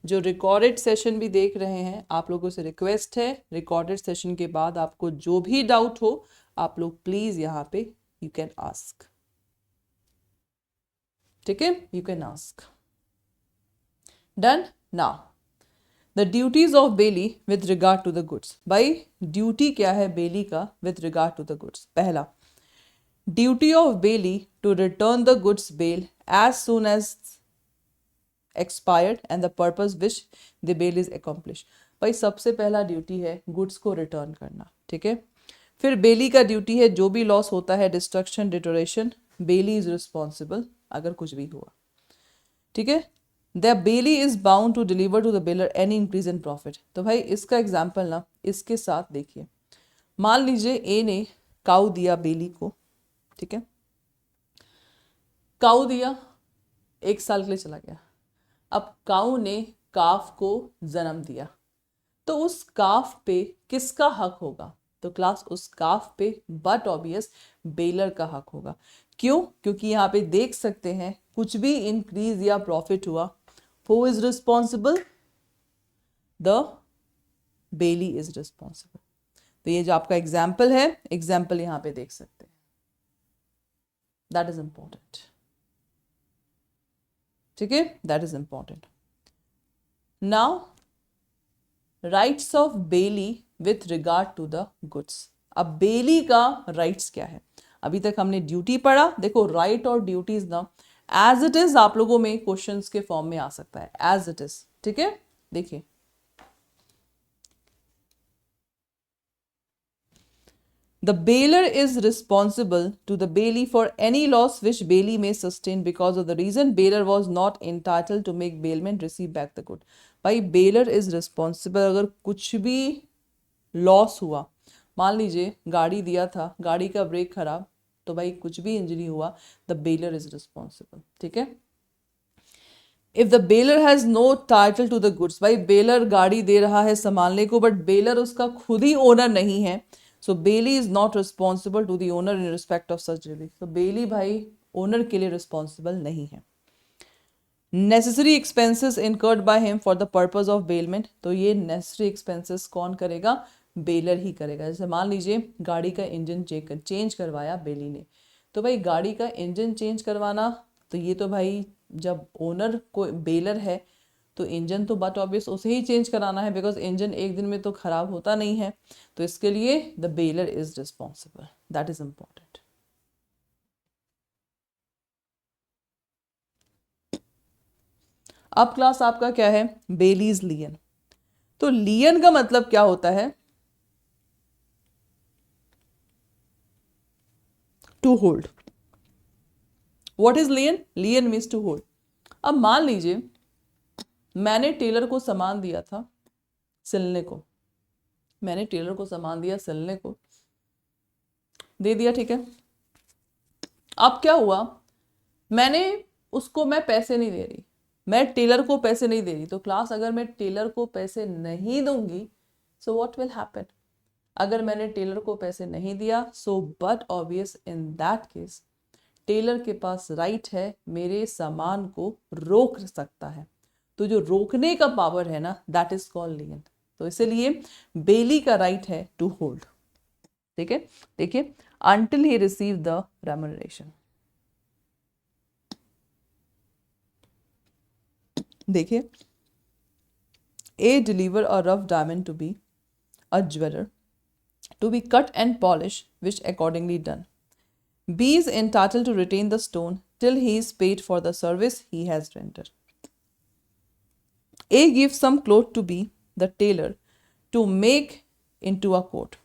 [SPEAKER 1] जो रिकॉर्डेड सेशन भी देख रहे हैं आप लोगों से रिक्वेस्ट है, रिकॉर्डेड सेशन के बाद आपको जो भी डाउट हो आप लोग प्लीज यहाँ पे यू कैन आस्क। ठीक है, you can ask. Done. Now the duties of bailee with regard to the goods. भाई ड्यूटी क्या है बेली का with regard to the goods? पहला, duty of bailee to return the goods bailed as soon as expired and the purpose which the bail is accomplished। भाई सबसे पहला duty है goods को रिटर्न करना। ठीक है, फिर बेली का ड्यूटी है जो भी लॉस होता है, destruction, deterioration, bailee is responsible अगर कुछ भी हुआ। ठीक है, the bailee is bound to deliver to the bailor any increase in profit. तो भाई इसका एग्जाम्पल ना इसके साथ देखिए। मान लीजिए ए ने काऊ दिया बेली को। ठीक है, काऊ दिया, 1 साल के लिए चला गया। अब काऊ ने काफ को जन्म दिया, तो उस काफ पे किसका हक होगा? तो क्लास उस काफ पे बट ऑब्वियस बेलर का हक होगा। क्यों? क्योंकि यहाँ पे देख सकते हैं कुछ भी इंक्रीज या प्रॉफिट हुआ, who is responsible? The bailee is responsible. तो ये जो आपका एग्जाम्पल है, एग्जाम्पल यहाँ पे देख सकते हैं। That is important. ठीक है, that is important. Now rights of bailee with regard to the goods. अब बेली का राइट्स क्या है? अभी तक हमने ड्यूटी पढ़ा। देखो राइट और ड्यूटीज ना एज इट इज आप लोगों में क्वेश्चंस के फॉर्म में आ सकता है, एज इट इज। ठीक है, देखिए The bailor is responsible to the bailey for any loss which bailey may sustain because of the reason bailor was not entitled to make bailment receive back the good। भाई bailor is responsible अगर कुछ भी loss हुआ, मान लीजिए गाड़ी दिया था, गाड़ी का ब्रेक खराब, तो भाई कुछ भी इंजरी हुआ, द बेलर इज रिस्पॉन्सिबल। ठीक है, if the bailor has no title to the goods. भाई बेलर गाड़ी दे रहा है संभालने को, बट बेलर उसका खुद ही ओनर नहीं है, so bailee is not responsible to the owner in respect of such relief. तो बेली भाई ओनर के लिए रिस्पॉन्सिबल नहीं है। Necessary expenses incurred by him for the purpose of bailment. तो ये नेसेसरी एक्सपेंसेस कौन करेगा? बेलर ही करेगा। जैसे मान लीजिए गाड़ी का इंजन चेंज करवाया बेली ने, तो भाई गाड़ी का इंजन चेंज करवाना, तो ये तो भाई जब ओनर को बेलर है तो इंजन तो बात ऑब्वियस उसे ही चेंज कराना है, बिकॉज इंजन एक दिन में तो खराब होता नहीं है। तो इसके लिए the bailor is responsible. That is important. अब क्लास आपका क्या है? बेलीज लियन। तो लियन का मतलब क्या होता है? To hold. What is lien? Lien means to hold. अब मान लीजिए मैंने टेलर को सामान दिया था सिलने को, मैंने टेलर को सामान दिया सिलने को, दे दिया। ठीक है, अब क्या हुआ? मैंने उसको मैं पैसे नहीं दे रही, मैं टेलर को पैसे नहीं दे रही। तो क्लास अगर मैं टेलर को पैसे नहीं दूंगी सो व्हाट विल हैपन? अगर मैंने टेलर को पैसे नहीं दिया so but obvious in that case tailor के पास राइट है, मेरे सामान को रोक सकता है। तो जो रोकने का पावर है ना, दैट इज कॉल्ड लियन। तो इसलिए बेली का राइट है टू होल्ड। ठीक है, देखिए until he receive the remuneration. देखिए, A deliver a rough diamond to B a jeweller to be cut and polish which accordingly done. B is entitled to retain the stone till he is paid for the service he has rendered. A gives some cloth to B, the tailor, to make into a coat.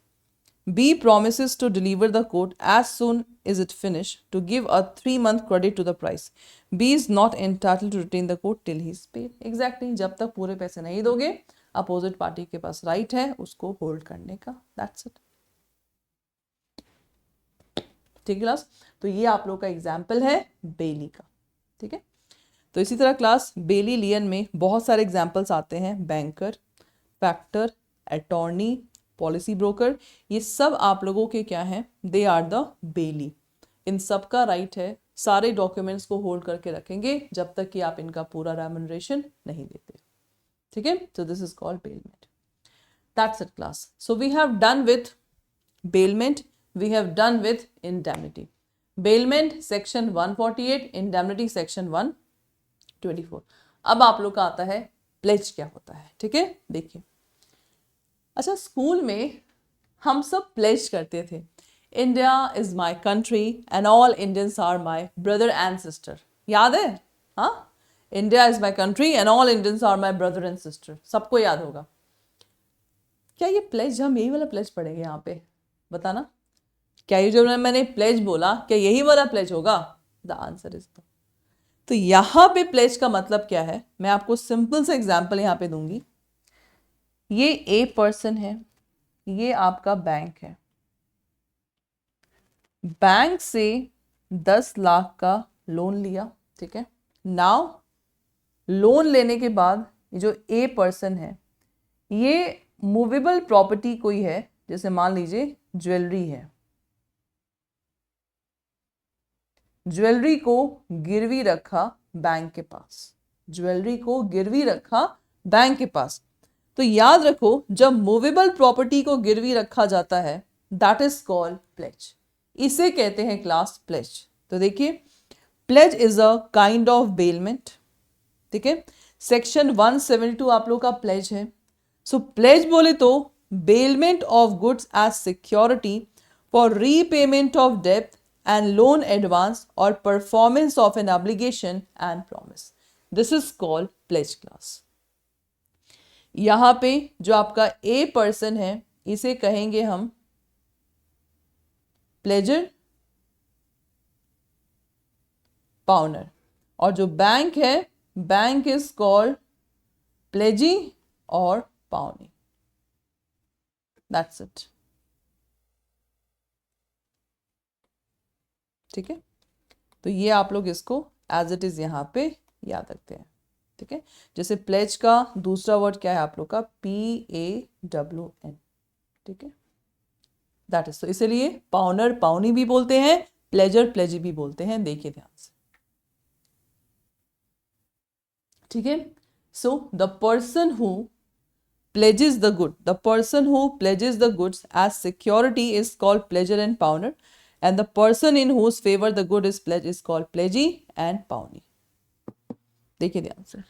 [SPEAKER 1] B promises to deliver the coat as soon as it finished to give a 3-month credit to the price. B is not entitled to retain the coat till he is paid. Exactly, जब तक पूरे पैसे नहीं दोगे opposite party के पास right है उसको होल्ड करने का. That's it. ठीक है क्लास. तो ये आप लोग का एग्जाम्पल है बेली का. ठीक है. तो इसी तरह क्लास बेली लियन में बहुत सारे एग्जाम्पल्स आते हैं. Banker, factor, attorney, policy broker, ये सब आप लोगों के क्या हैं? They are the belly. इन सब का राइट है सारे डॉक्यूमेंट्स को होल्ड करके रखेंगे जब तक कि आप इनका पूरा रेम्यूनरेशन नहीं देते. ठीक है. So this is called bailment. That's it class. So we have done with bailment, we have done with indemnity. Bailment section 148, indemnity section 124. अब आप लोग का आता है प्लेज क्या होता है. ठीक है. देखिए, अच्छा स्कूल में हम सब प्लेज करते थे. India is my country and all Indians are my brother and sister. याद है? हाँ, India is my country and all Indians are my brother and sister. सबको याद होगा. क्या ये प्लेज, हम यही वाला प्लेज पढ़ेंगे यहाँ पे? बताना. क्या ये जो मैंने प्लेज बोला क्या यही वाला प्लेज होगा? The answer is no. तो यहाँ पे प्लेज का मतलब क्या है मैं आपको सिंपल से एग्जाम्पल यहाँ पे दूंगी. ये ए पर्सन है, ये आपका बैंक है. बैंक से 10 लाख का लोन लिया. ठीक है. नाउ लोन लेने के बाद जो ए पर्सन है ये मूवेबल प्रॉपर्टी कोई है, जैसे मान लीजिए ज्वेलरी है. ज्वेलरी को गिरवी रखा बैंक के पास. ज्वेलरी को गिरवी रखा बैंक के पास. तो याद रखो जब मूवेबल प्रॉपर्टी को गिरवी रखा जाता है दैट इज कॉल्ड प्लेज. इसे कहते हैं क्लास प्लेज. तो देखिए pledge is a kind of bailment. ठीक है. सेक्शन 172 आप लोग का प्लेज है. सो प्लेज बोले तो bailment of goods as security for repayment of डेब्ट एंड लोन एडवांस और performance of an obligation and promise. This is called pledge class. यहां पे जो आपका ए पर्सन है इसे कहेंगे हम प्लेजर पाउनर, और जो बैंक है बैंक इज कॉल्ड प्लेजी और पाउनी. That's it. ठीक है. तो ये आप लोग इसको एज इट इज यहां पे याद रखते हैं. ठीक है. जैसे प्लेज का दूसरा वर्ड क्या है आप लोग का? PAWN. ठीक है. That is. तो इसलिए पाउनर पाउनी भी बोलते हैं, प्लेजर प्लेजी भी बोलते हैं. देखिए ध्यान से. ठीक है. So the person who pledges the good, the person who pledges the goods as security is called pledger and pawner, and the person in whose favor the good is pledged is called pledgee and pawnee. देखिए ध्यान से.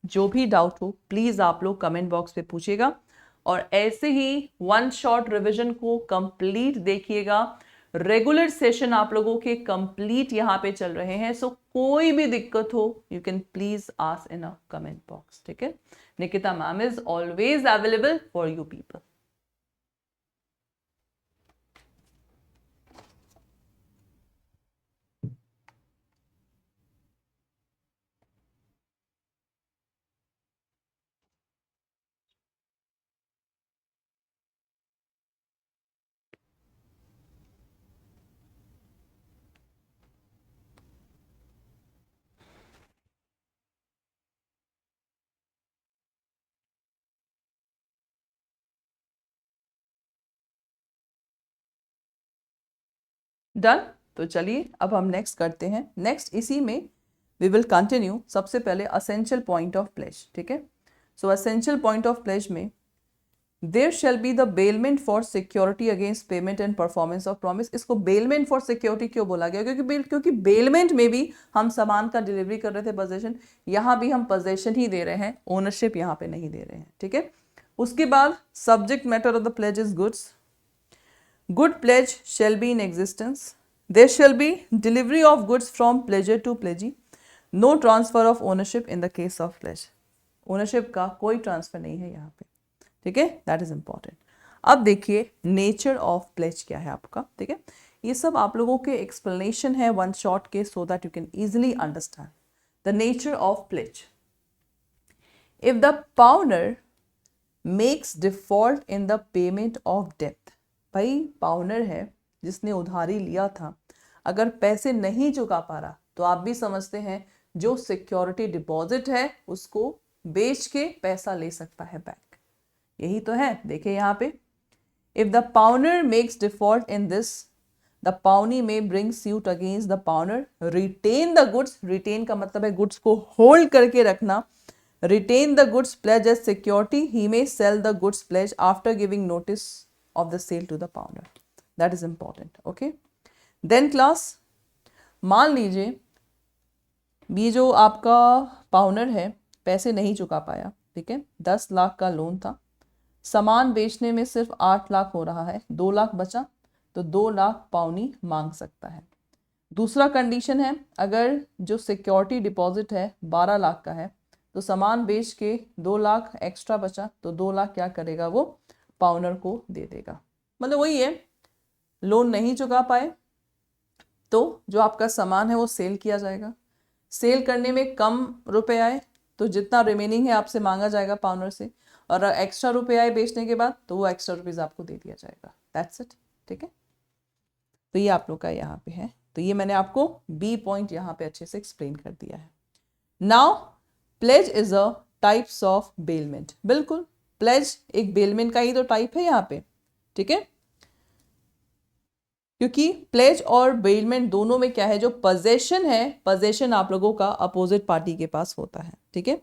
[SPEAKER 1] जो भी doubt हो please आप लोग comment box पे पूछिएगा, और ऐसे ही वन शॉट रिवीजन को कंप्लीट देखिएगा. रेगुलर सेशन आप लोगों के कंप्लीट यहाँ पे चल रहे हैं. सो कोई भी दिक्कत हो you can please ask in a comment box. ठीक है. Nikita ma'am is always available for you people. Done. तो चलिए अब हम नेक्स्ट करते हैं. नेक्स्ट इसी में वी विल कंटिन्यू. सबसे पहले असेंशियल पॉइंट ऑफ प्लेज. ठीक है. So essential point of pledge में there shall be the bailment for security against payment and performance of promise. इसको बेलमेंट फॉर सिक्योरिटी क्यों बोला गया? क्योंकि बेलमेंट में भी हम सामान का डिलीवरी कर रहे थे, पोजेशन. यहाँ भी हम पोजेशन ही दे रहे हैं, ओनरशिप यहाँ पे नहीं दे रहे हैं. ठीक है. उसके बाद subject matter of the pledge is goods. Good pledge shall be in existence. There shall be delivery of goods from pledger to pledgee. No transfer of ownership in the case of pledge. Ownership का कोई transfer नहीं है यहाँ पे. ठीक है, that is important. अब देखिए नेचर ऑफ प्लेज क्या है आपका. ठीक है, ये सब आप लोगों के एक्सप्लेनेशन है वन शॉट के, so that you can easily understand the nature of pledge. If the pawnor makes default in the payment of debt, भाई पाउनर है जिसने उधारी लिया था, अगर पैसे नहीं चुका पा रहा तो आप भी समझते हैं जो सिक्योरिटी डिपॉजिट है उसको बेच के पैसा ले सकता है बैंक. यही तो है. देखिए यहाँ पे, if the pawnor makes default in this, the pawnee may bring suit against the pawnor, retain the goods. Retain का मतलब है गुड्स को होल्ड करके रखना. Retain the goods pledge as security. He may sell the goods pledge after giving notice of the sale to the pawner. That is important. Okay, then class, मान लीजिए ये जो आपका पाउनर है पैसे नहीं चुका पाया. ठीक है, 10 लाख का लोन था, सामान बेचने में सिर्फ 8 लाख हो रहा है, 2 लाख बचा तो 2 लाख पाउनी मांग सकता है. दूसरा कंडीशन है, अगर जो सिक्योरिटी डिपॉजिट है 12 लाख का है तो सामान बेच के 2 लाख एक्स्ट्रा बचा तो 2 लाख क्या करेगा, वो पाउनर को दे देगा. मतलब वही है, लोन नहीं चुका पाए तो जो आपका सामान है वो सेल किया जाएगा. सेल करने में कम रुपए आए तो जितना रिमेनिंग है आपसे मांगा जाएगा पाउनर से, और एक्स्ट्रा रुपए आए बेचने के बाद तो वो एक्स्ट्रा रुपीज आपको दे दिया जाएगा. That's it. ठीक है, तो ये आप लोग का यहाँ पे है. तो ये मैंने आपको बी पॉइंट यहाँ पे अच्छे से एक्सप्लेन कर दिया है. Now pledge is a types of bailment. बिल्कुल, प्लेज एक बेलमेंट का ही तो टाइप है यहाँ पे. ठीक है, क्योंकि प्लेज और बेलमेंट दोनों में क्या है, जो पोजेशन है, पोजेशन आप लोगों का अपोजिट पार्टी के पास होता है. ठीक है,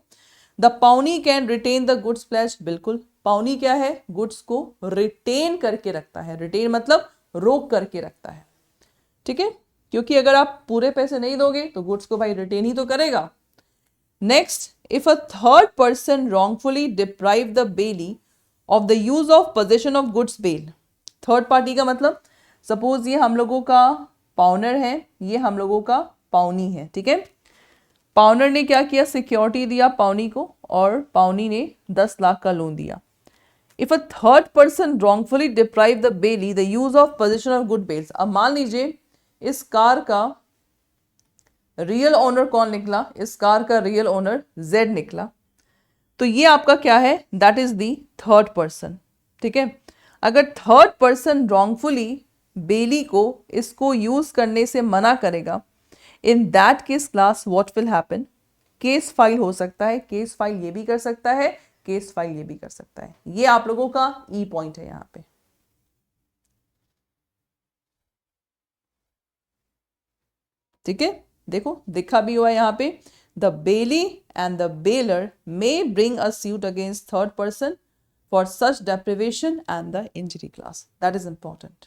[SPEAKER 1] the pawnee can retain the goods pledge. बिल्कुल, पाउनी क्या है, गुड्स को रिटेन करके रखता है. रिटेन मतलब रोक करके रखता है. ठीक है, क्योंकि अगर आप पूरे पैसे नहीं दोगे तो गुड्स को भाई रिटेन ही तो करेगा. Next, if a third person wrongfully deprive the bailee of the use of possession of goods bail. Third party का मतलब, सपोज ये हम लोगों का पाउनर है, ये हम लोगों का पाउनी है. ठीक है, पाउनर ने क्या किया, सिक्योरिटी दिया पाउनी को और पाउनी ने 10 लाख का लोन दिया. If a third person wrongfully deprive the bailee the use of possession of good bails. अब मान लीजिए इस कार का रियल ओनर कौन निकला, इस कार का रियल ओनर जेड निकला, तो ये आपका क्या है, that is the third person. ठीक है, अगर थर्ड पर्सन रॉन्गफुली बेली को इसको यूज करने से मना करेगा, इन that case class what will happen, case file हो सकता है. केस फाइल ये भी कर सकता है, केस फाइल ये भी कर सकता है. ये आप लोगों का ई पॉइंट है यहाँ पे. ठीक है, देखो दिखा भी हुआ यहाँ पे, the bailee and the bailor may bring a suit against third person for such deprivation and the injury class. That is important.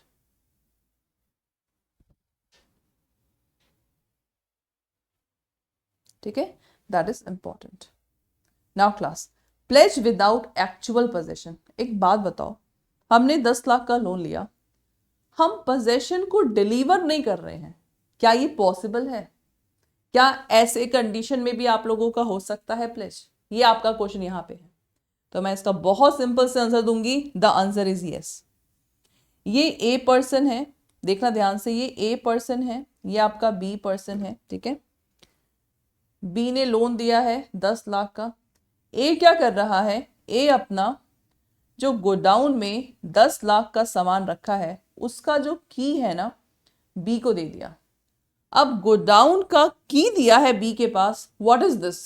[SPEAKER 1] ठीक है, that is important. Now class, pledge without actual possession. एक बात बताओ, हमने 10 लाख का loan लिया, हम possession को डिलीवर नहीं कर रहे हैं, क्या ये पॉसिबल है? क्या ऐसे कंडीशन में भी आप लोगों का हो सकता है प्लेज? ये आपका क्वेश्चन यहाँ पे है. तो मैं इसका बहुत सिंपल से आंसर दूंगी, द आंसर इज यस. ये ए पर्सन है, देखना ध्यान से, ये ए पर्सन है, ये आपका बी पर्सन है. ठीक है, बी ने लोन दिया है 10 लाख का. ए क्या कर रहा है, ए अपना जो गोडाउन में 10 लाख का सामान रखा है उसका जो की है ना, बी को दे दिया. अब गोडाउन का की दिया है बी के पास, व्हाट इज दिस,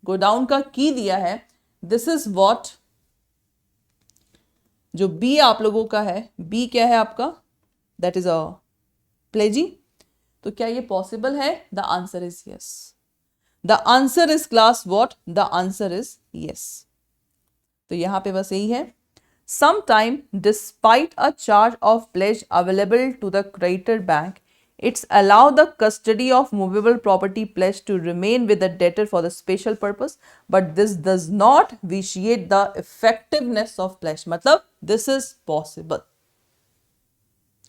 [SPEAKER 1] गोडाउन का की दिया है, दिस इज व्हाट, जो बी आप लोगों का है, बी क्या है आपका, दैट इज अ प्लेजी. तो क्या ये पॉसिबल है? The answer is yes. The answer is class what, the answer is yes. तो यहां पे बस यही है. Sometime, despite a charge of pledge available to the creditor bank, It's allow the custody of movable property pledged to remain with the debtor for the special purpose, but this does not vitiate the effectiveness of pledge. मतलब this is possible.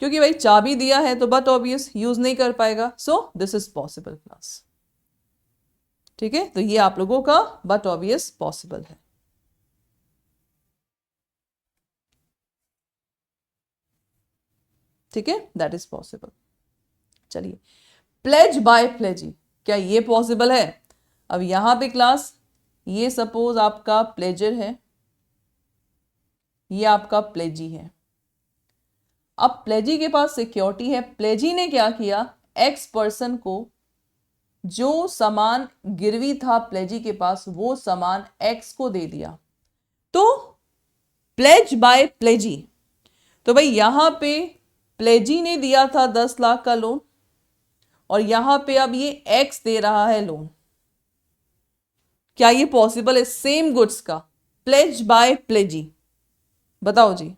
[SPEAKER 1] क्योंकि भाई चाबी दिया है तो but obvious use नहीं कर पाएगा, सो दिस इज पॉसिबल क्लास. ठीक है, तो ये आप लोगों का बट ऑब्वियस पॉसिबल है. ठीक है, दैट इज पॉसिबल. चलिए, प्लेज बाय प्लेजी, क्या ये पॉसिबल है? अब यहां पे क्लास ये सपोज आपका प्लेजर है, ये आपका प्लेजी है. अब प्लेजी के पास सिक्योरिटी है. प्लेजी ने क्या किया, एक्स पर्सन को जो सामान गिरवी था प्लेजी के पास वो सामान एक्स को दे दिया. तो प्लेज बाय प्लेजी, तो भाई यहां पे प्लेजी ने दिया था 10 लाख का लोन और यहां पे अब ये एक्स दे रहा है लोन. क्या ये पॉसिबल है? सेम गुड्स का प्लेज बाय प्लेजी, बताओ जी.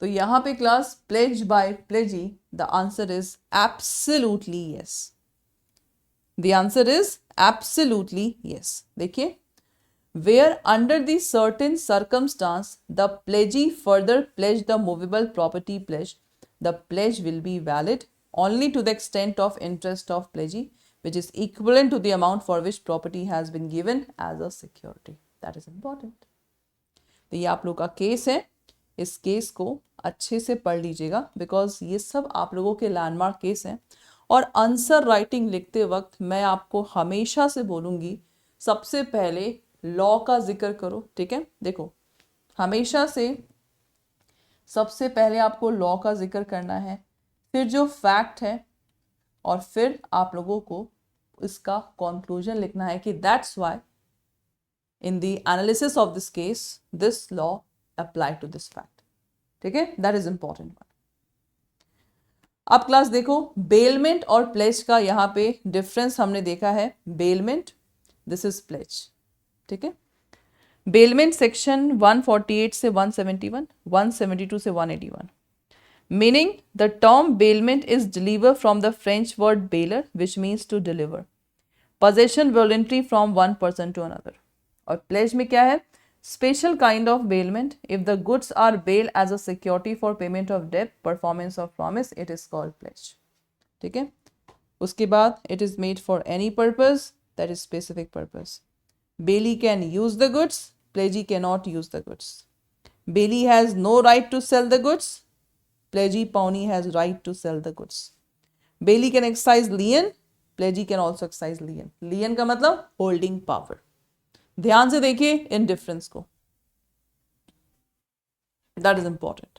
[SPEAKER 1] तो यहां पे class pledge by pledgee, the answer is absolutely yes. The answer is absolutely yes. देखिए, where under the certain circumstance the pledgee further pledge the movable property pledge, the pledge will be valid only to the extent of interest of pledgee which is equivalent to the amount for which property has been given as a security. That is important. तो ये आप लोग का case है. इस case को अच्छे से पढ़ लीजिएगा बिकॉज ये सब आप लोगों के लैंडमार्क केस हैं. और आंसर राइटिंग लिखते वक्त मैं आपको हमेशा से बोलूँगी सबसे पहले लॉ का जिक्र करो. ठीक है, देखो हमेशा से सबसे पहले आपको लॉ का जिक्र करना है, फिर जो फैक्ट है और फिर आप लोगों को इसका कंक्लूजन लिखना है कि that's why in the analysis of this case this law apply to this fact. ठीक है, दैट इज इंपॉर्टेंट. अब क्लास देखो, बेलमेंट और प्लेज का यहाँ पे डिफरेंस हमने देखा है. Bailment, this is pledge. ठीक है, बेलमेंट सेक्शन 148 से 171, 172 से 181. Meaning the term bailment is deliver from the French word bailer which means to deliver, possession voluntary from one person to another. और प्लेज में क्या है, special kind of bailment. If the goods are bail as a security for payment of debt, performance of promise, it is called pledge. ठीक है, उसके बाद it is made for any purpose, that is specific purpose. Bailey can use the goods, pledgee cannot use the goods. Bailey has no right to sell the goods, pledgee pawnee has right to sell the goods. Bailey can exercise lien, pledgee can also exercise lien. Lien का मतलब holding power. ध्यान से देखिए in difference को, that is important.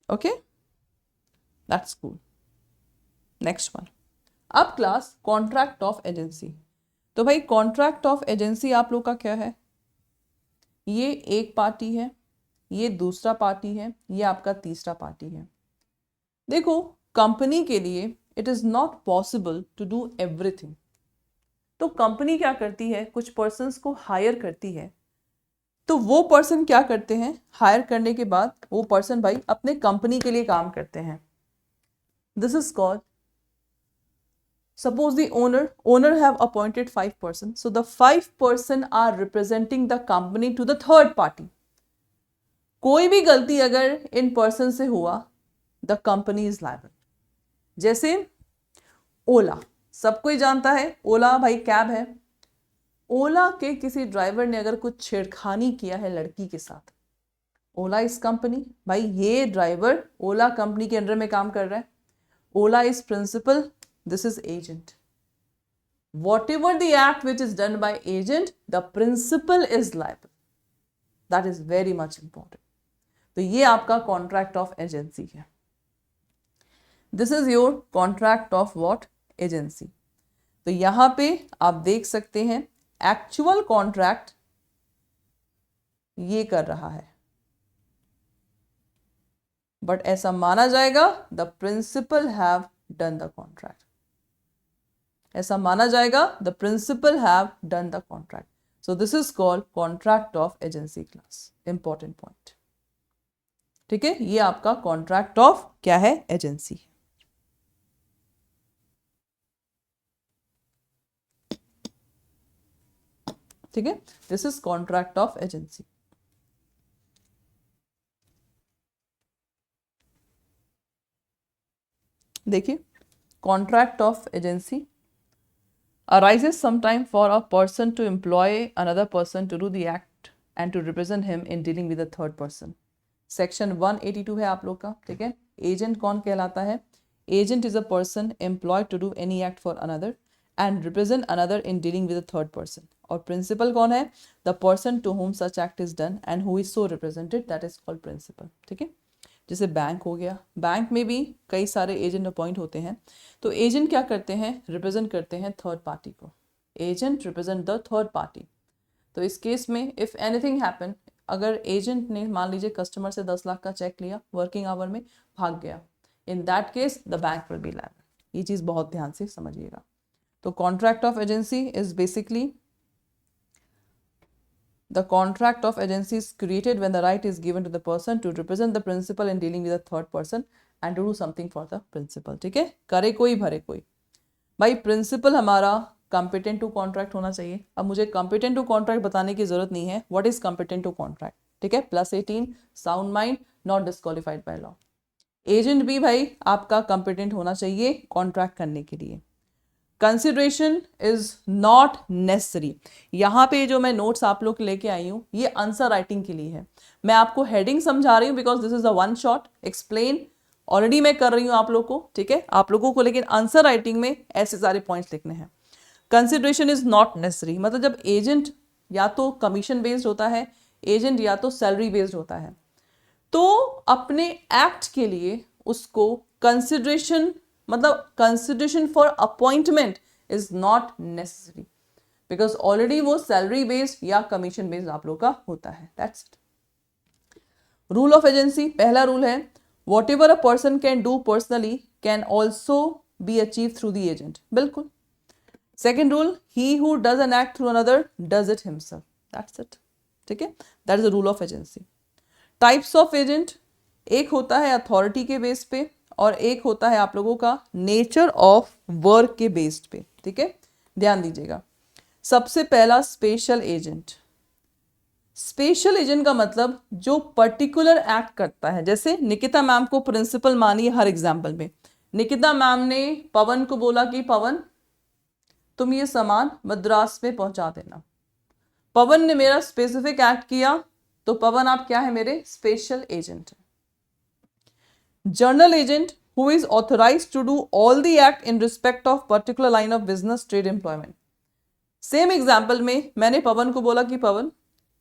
[SPEAKER 1] Okay, that's cool. Next one. अब class contract of agency. तो भाई contract of agency आप लोग का क्या है, ये एक पार्टी है, ये दूसरा पार्टी है, ये आपका तीसरा पार्टी है. देखो कंपनी के लिए it is not possible to do everything. तो कंपनी क्या करती है, कुछ पर्सन्स को हायर करती है. तो वो पर्सन क्या करते हैं, हायर करने के बाद वो पर्सन भाई अपने कंपनी के लिए काम करते हैं. This is called, suppose the owner have appointed 5 persons, so the 5 person are representing the company to the third party. कोई भी गलती अगर इन पर्सन से हुआ, the company is liable. जैसे ओला, सबको ही जानता है ओला भाई कैब है. ओला के किसी ड्राइवर ने अगर कुछ छेड़खानी किया है लड़की के साथ, ओला इज कंपनी, भाई ये ड्राइवर ओला कंपनी के अंडर में काम कर रहा है. Ola is principal, this is agent. Whatever the act which is done by agent, the principal is liable. That is very much important. तो ये आपका कॉन्ट्रैक्ट ऑफ एजेंसी है। This is your contract of what, agency. तो यहां पे आप देख सकते हैं एक्चुअल कॉन्ट्रैक्ट ये कर रहा है, बट ऐसा माना जाएगा the principal have done the contract, ऐसा माना जाएगा the principal have done the contract. So this is called contract of agency class, important point. ठीक है, ये आपका कॉन्ट्रैक्ट ऑफ क्या है, एजेंसी। ठीक है, this is contract of agency. देखिए, contract of agency arises sometime for a person to employ another person to do the act and to represent him in dealing with a third person. Section 182 है आप लोग का। ठीक है, agent कौन कहलाता है, agent is a person employed to do any act for another and represent another in dealing with a third person. और प्रिंसिपल कौन है, the person to whom such act is done and who is so represented, that is called principal. ठीक है, जैसे bank हो गया, bank में भी कई सारे एजेंट अपॉइंट होते हैं। तो एजेंट क्या करते हैं, रिप्रेजेंट करते हैं थर्ड पार्टी को। Agent represent the third party. तो इस केस में इफ एनीथिंग हैपन, अगर एजेंट ने मान लीजिए कस्टमर से 10 लाख का चेक लिया, वर्किंग आवर में भाग गया, इन that case the bank will be liable. ये चीज बहुत ध्यान से समझिएगा। तो contract of agency is basically the contract of agency is created when the right is given to the person to represent the principal in dealing with a third person and to do something for the principal। ठीक है, करे कोई भरे कोई। भाई principal हमारा competent to contract होना चाहिए। अब मुझे competent to contract बताने की जरूरत नहीं है, what is competent to contract। ठीक है, +18, sound mind, not disqualified by law। Agent भी भाई आपका competent होना चाहिए कॉन्ट्रैक्ट करने के लिए। Consideration is not necessary. यहाँ पे जो मैं नोट्स आप लोग लेके आई हूँ ये आंसर राइटिंग के लिए है। मैं आपको हेडिंग समझा रही हूँ because this is a one shot explain already मैं कर रही हूँ आप लोग को। ठीक है, आप लोगों को लेकिन आंसर राइटिंग में ऐसे सारे पॉइंट्स लिखने हैं। कंसिडरेशन इज नॉट नेसेसरी, मतलब जब एजेंट या तो कमीशन बेस्ड होता है, एजेंट या तो सैलरी बेस्ड होता है, तो अपने एक्ट के लिए उसको कंसिडरेशन, मतलब consideration for appointment is not necessary because already वो सैलरी बेस्ड या कमीशन बेस्ड आप लोग का होता है। That's it. Rule of agency, पहला रूल है whatever a person can do personally can also be achieve through the agent. बिल्कुल। Second rule, he who does an act through another does it himself. That's it. ठीक है, that is the rule of agency. Types of agent, एक होता है authority के base पे और एक होता है आप लोगों का नेचर ऑफ वर्क के बेस्ड पे। ठीक है, ध्यान दीजिएगा। सबसे पहला स्पेशल एजेंट। स्पेशल एजेंट का मतलब जो पर्टिकुलर एक्ट करता है। जैसे निकिता मैम को प्रिंसिपल मानिए हर एग्जाम्पल में। निकिता मैम ने पवन को बोला कि पवन तुम ये सामान मद्रास में पहुंचा देना। पवन ने मेरा स्पेसिफिक एक्ट किया, तो पवन आप क्या है, मेरे स्पेशल एजेंट है। Journal agent who is authorized to do all the act in respect of particular line of business, trade, employment। Same example में मैंने पवन को बोला कि पवन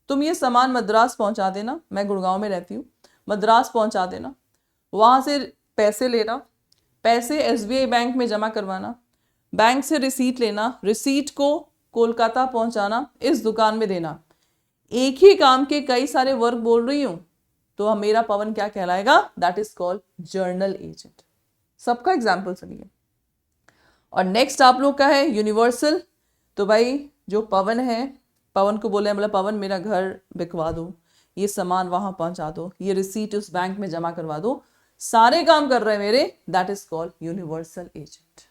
[SPEAKER 1] तुम ये सामान मद्रास पहुंचा देना, मैं गुड़गांव में रहती हूँ, मद्रास पहुंचा देना, वहां से पैसे लेना, पैसे SBI बैंक में जमा करवाना, बैंक से रिसीट लेना, रिसीट को कोलकाता पहुंचाना, इस दुकान में देना। एक ही काम के कई सारे वर्क बोल रही हूँ, तो मेरा पवन क्या कहलाएगा, that is called journal agent. सबका एग्जाम्पल सुनिए। और नेक्स्ट आप लोग का है यूनिवर्सल। तो भाई जो पवन है, पवन को बोले मतलब पवन मेरा घर बिकवा दो, ये सामान वहां पहुंचा दो, ये रिसीट उस बैंक में जमा करवा दो, सारे काम कर रहे हैं मेरे, that is called universal agent.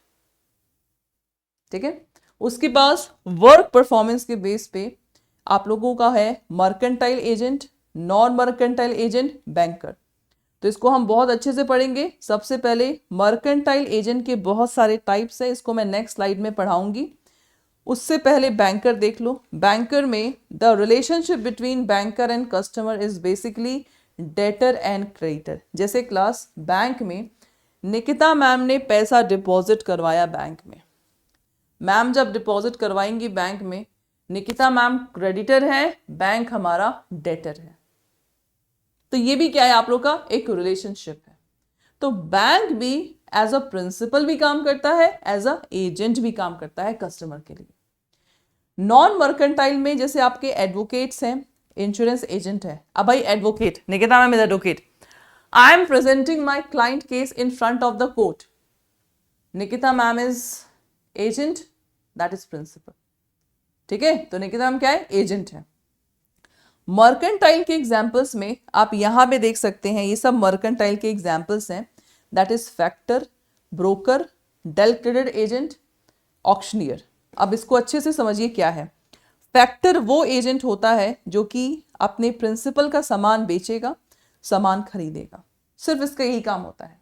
[SPEAKER 1] ठीक है, उसके पास वर्क परफॉर्मेंस के बेस पे आप लोगों का है mercantile agent, non mercantile agent, banker. तो इसको हम बहुत अच्छे से पढ़ेंगे। सबसे पहले मर्केंटाइल एजेंट के बहुत सारे टाइप्स है, इसको मैं नेक्स्ट स्लाइड में पढ़ाऊंगी। उससे पहले बैंकर देख लो। बैंकर में the relationship between banker and customer is basically debtor and creditor. जैसे क्लास बैंक में निकिता मैम ने पैसा डिपॉजिट करवाया बैंक में। मैम जब डिपॉजिट करवाएंगी बैंक में, निकिता मैम क्रेडिटर है, बैंक हमारा डेटर है। तो ये भी क्या है आप लोग का एक रिलेशनशिप है। तो बैंक भी एज अ प्रिंसिपल भी काम करता है, एज अ एजेंट भी काम करता है कस्टमर के लिए। नॉन मर्केंटाइल में जैसे आपके एडवोकेट्स हैं, इंश्योरेंस एजेंट है। अब भाई advocate, Nikita ma'am is advocate, I am presenting my client case in front of the court, Nikita ma'am is agent, that is principal. ठीक है, तो निकिता मैम क्या है, एजेंट है। मर्केंटाइल के एग्जाम्पल्स में आप यहां पे देख सकते हैं, ये सब मर्केंटाइल के एग्जाम्पल्स हैं, that is factor, broker, del credere agent, auctioneer. अब इसको अच्छे से समझिए क्या है। फैक्टर वो एजेंट होता है जो कि अपने प्रिंसिपल का सामान बेचेगा, सामान खरीदेगा, सिर्फ इसका यही काम होता है।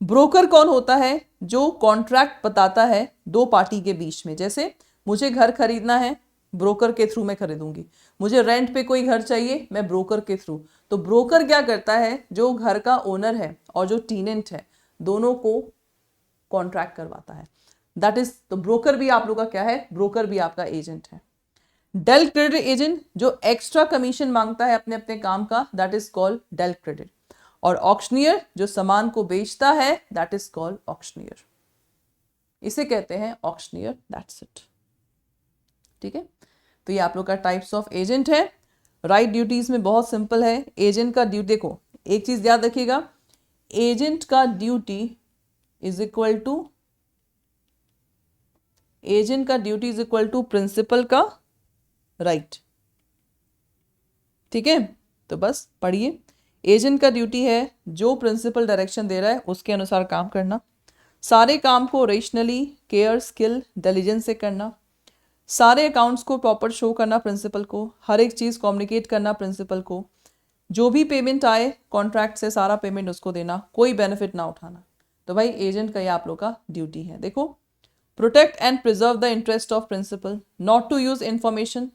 [SPEAKER 1] ब्रोकर कौन होता है, जो कॉन्ट्रैक्ट बताता है दो पार्टी के बीच में, जैसे मुझे घर खरीदना है, ब्रोकर के थ्रू मैं खरीदूंगी, मुझे रेंट पे कोई घर चाहिए, मैं ब्रोकर के थ्रू। तो ब्रोकर क्या करता है, जो घर का ओनर है और जो टीनेंट है दोनों को कॉन्ट्रैक्ट करवाता है, दैट इज। तो ब्रोकर भी आप लोग का क्या है, ब्रोकर भी आपका एजेंट है। डेल क्रेडिट एजेंट जो एक्स्ट्रा कमीशन मांगता है अपने अपने काम का, that is called del credere. और ऑक्शनियर जो सामान को बेचता है, दैट इज कॉल्ड ऑक्शनियर, इसे कहते हैं ऑक्शनियर, दैट्स इट। ठीक है, तो ये आप लोग का टाइप्स ऑफ एजेंट है। राइट ड्यूटीज में बहुत सिंपल है। एजेंट का ड्यूटी, देखो एक चीज याद रखिएगा, एजेंट का duty is equal to, agent का duty is equal to principal का राइट। ठीक है, तो बस पढ़िए, एजेंट का ड्यूटी है जो प्रिंसिपल डायरेक्शन दे रहा है उसके अनुसार काम करना, सारे काम को रेशनली, केयर, स्किल, डिलीजेंस से करना, सारे अकाउंट्स को प्रॉपर शो करना प्रिंसिपल को, हर एक चीज़ कम्युनिकेट करना प्रिंसिपल को, जो भी पेमेंट आए कॉन्ट्रैक्ट से सारा पेमेंट उसको देना, कोई बेनिफिट ना उठाना। तो भाई एजेंट का ये आप लोग का ड्यूटी है। देखो, protect and preserve the interest of principal, not to use information,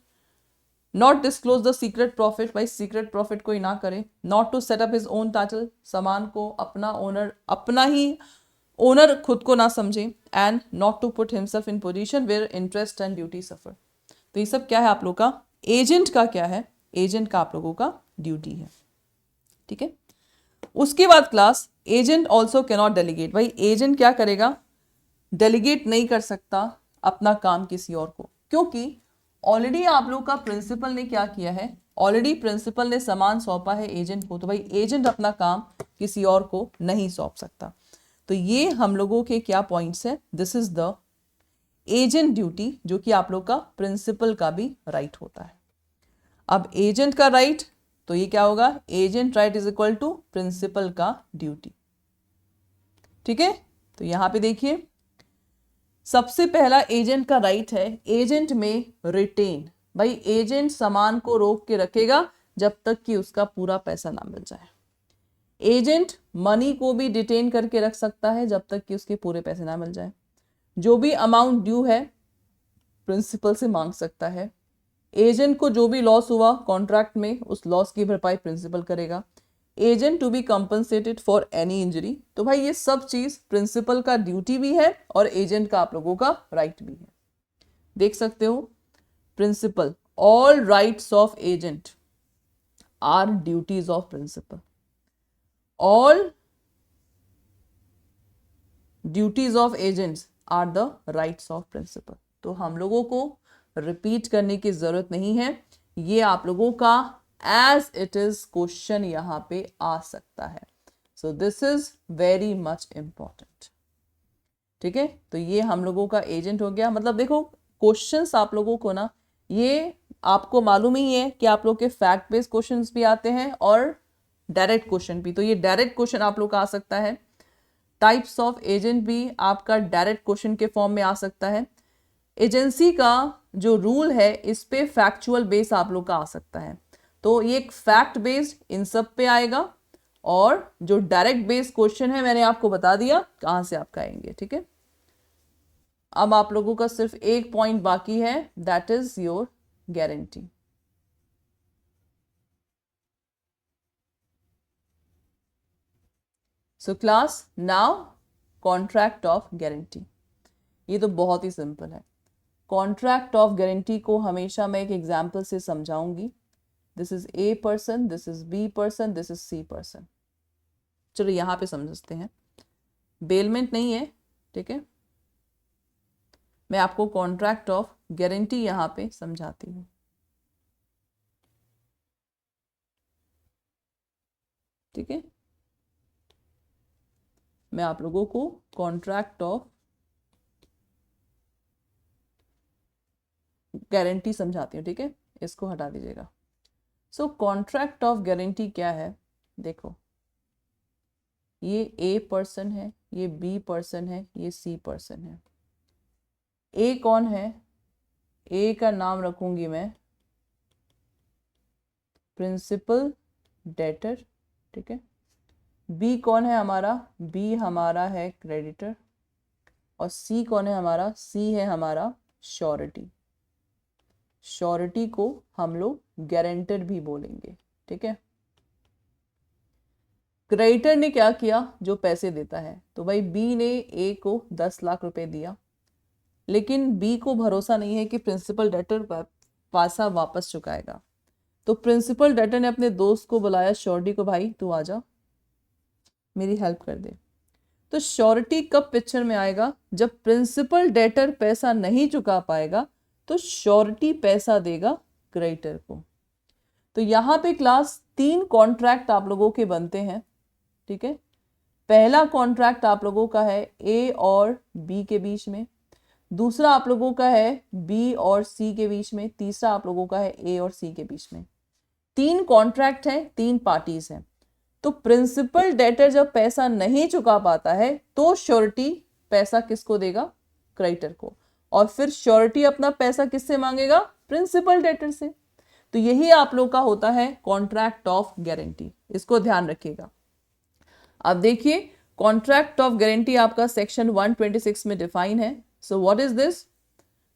[SPEAKER 1] not disclose the secret profit, भाई सीक्रेट प्रॉफिट कोई ना करे, not to set up his own title, सामान को अपना ओनर, अपना ही ओनर खुद को ना समझे, and not to put himself in position where interest and duty suffer. तो ये सब क्या है आप लोग का, एजेंट का क्या है, एजेंट का आप लोगों का ड्यूटी है। ठीक है, उसके बाद class, agent also cannot delegate, भाई एजेंट क्या करेगा, डेलीगेट नहीं कर सकता अपना काम किसी और को, क्योंकि ऑलरेडी आप लोग का प्रिंसिपल ने क्या किया है, ऑलरेडी प्रिंसिपल ने सामान सौंपा है एजेंट को, तो भाई एजेंट अपना काम किसी और को नहीं सौंप सकता। तो ये हम लोगों के क्या पॉइंट्स है, this is the agent duty, जो कि आप लोग का प्रिंसिपल का भी राइट होता है। अब एजेंट का राइट, तो ये क्या होगा, agent right is equal to principal का ड्यूटी। ठीक है, तो यहां पे देखिए, सबसे पहला एजेंट का राइट है, एजेंट में रिटेन, भाई एजेंट सामान को रोक के रखेगा जब तक कि उसका पूरा पैसा ना मिल जाए। एजेंट मनी को भी डिटेन करके रख सकता है जब तक कि उसके पूरे पैसे ना मिल जाए। जो भी अमाउंट ड्यू है प्रिंसिपल से मांग सकता है। एजेंट को जो भी लॉस हुआ कॉन्ट्रैक्ट में, उस लॉस की भरपाई प्रिंसिपल करेगा। Agent to be compensated for any injury, तो भाई ये सब चीज प्रिंसिपल का ड्यूटी भी है और एजेंट का आप लोगों का राइट भी है। देख सकते हो, principal, all rights of agent are duties of principal, all duties of agents are the rights of principal. तो हम लोगों को रिपीट करने की जरूरत नहीं है, ये आप लोगों का एज इट इज क्वेश्चन यहां पे आ सकता है। So this is very much important. ठीक है, तो ये हम लोगों का एजेंट हो गया। मतलब देखो, क्वेश्चंस आप लोगों को ना, ये आपको मालूम ही है कि आप लोग के फैक्ट बेस्ड क्वेश्चंस भी आते हैं और डायरेक्ट क्वेश्चन भी। तो ये डायरेक्ट क्वेश्चन आप लोग का आ सकता है, टाइप्स ऑफ एजेंट भी आपका डायरेक्ट क्वेश्चन के फॉर्म में आ सकता है। एजेंसी का जो रूल है इस पे फैक्चुअल बेस आप लोग का आ सकता है। तो ये एक फैक्ट बेस्ड इन सब पे आएगा, और जो डायरेक्ट बेस्ड क्वेश्चन है मैंने आपको बता दिया कहां से आपका आएंगे। ठीक है, अब आप लोगों का सिर्फ एक पॉइंट बाकी है, that is your guarantee. So class, now contract of guarantee, ये तो बहुत ही सिंपल है। कॉन्ट्रैक्ट ऑफ गारंटी को हमेशा मैं एक एग्जाम्पल से समझाऊंगी. This is A person, this is B person, this is C person. चलो यहाँ पे समझते हैं. बेलमेंट नहीं है, ठीक है. मैं आपको कॉन्ट्रैक्ट ऑफ गारंटी यहाँ पे समझाती हूँ. ठीक है, मैं आप लोगों को कॉन्ट्रैक्ट ऑफ गारंटी समझाती हूँ. ठीक है, इसको हटा दीजिएगा. सो कॉन्ट्रैक्ट ऑफ गारंटी क्या है? देखो, ये ए पर्सन है, ये बी पर्सन है, ये सी पर्सन है. ए कौन है? ए का नाम रखूंगी मैं प्रिंसिपल डेटर. ठीक है. बी कौन है हमारा? बी हमारा है क्रेडिटर. और सी कौन है हमारा? सी है हमारा श्योरिटी. श्योरिटी को हम लोग गारंटर भी बोलेंगे. ठीक है. क्रेडिटर ने क्या किया? जो पैसे देता है. तो भाई बी ने ए को 10 लाख रुपए दिया, लेकिन बी को भरोसा नहीं है कि प्रिंसिपल डेटर पैसा वापस चुकाएगा. तो प्रिंसिपल डेटर ने अपने दोस्त को बुलाया, श्योरिटी को, भाई तू आजा, मेरी हेल्प कर दे. तो श्योरिटी कब पिक्चर में आएगा? जब प्रिंसिपल डेटर पैसा नहीं चुका पाएगा तो श्योरिटी पैसा देगा क्रेडिटर को. तो यहाँ पे क्लास 3 कॉन्ट्रैक्ट आप लोगों के बनते हैं. ठीक है. पहला कॉन्ट्रैक्ट आप लोगों का है ए और बी के बीच में. दूसरा आप लोगों का है बी और सी के बीच में. तीसरा आप लोगों का है ए और सी के बीच में. 3 कॉन्ट्रैक्ट हैं, 3 पार्टीज हैं. तो प्रिंसिपल डेटर जब पैसा नहीं चुका पाता है तो श्योरिटी पैसा किसको देगा? क्रेडिटर को. और फिर श्योरिटी अपना पैसा किससे मांगेगा? प्रिंसिपल डेटर से. तो यही आप लोग का होता है कॉन्ट्रैक्ट ऑफ गारंटी. इसको ध्यान रखिएगा. अब देखिए, कॉन्ट्रैक्ट ऑफ गारंटी आपका सेक्शन 126 में डिफाइन है. So what is this?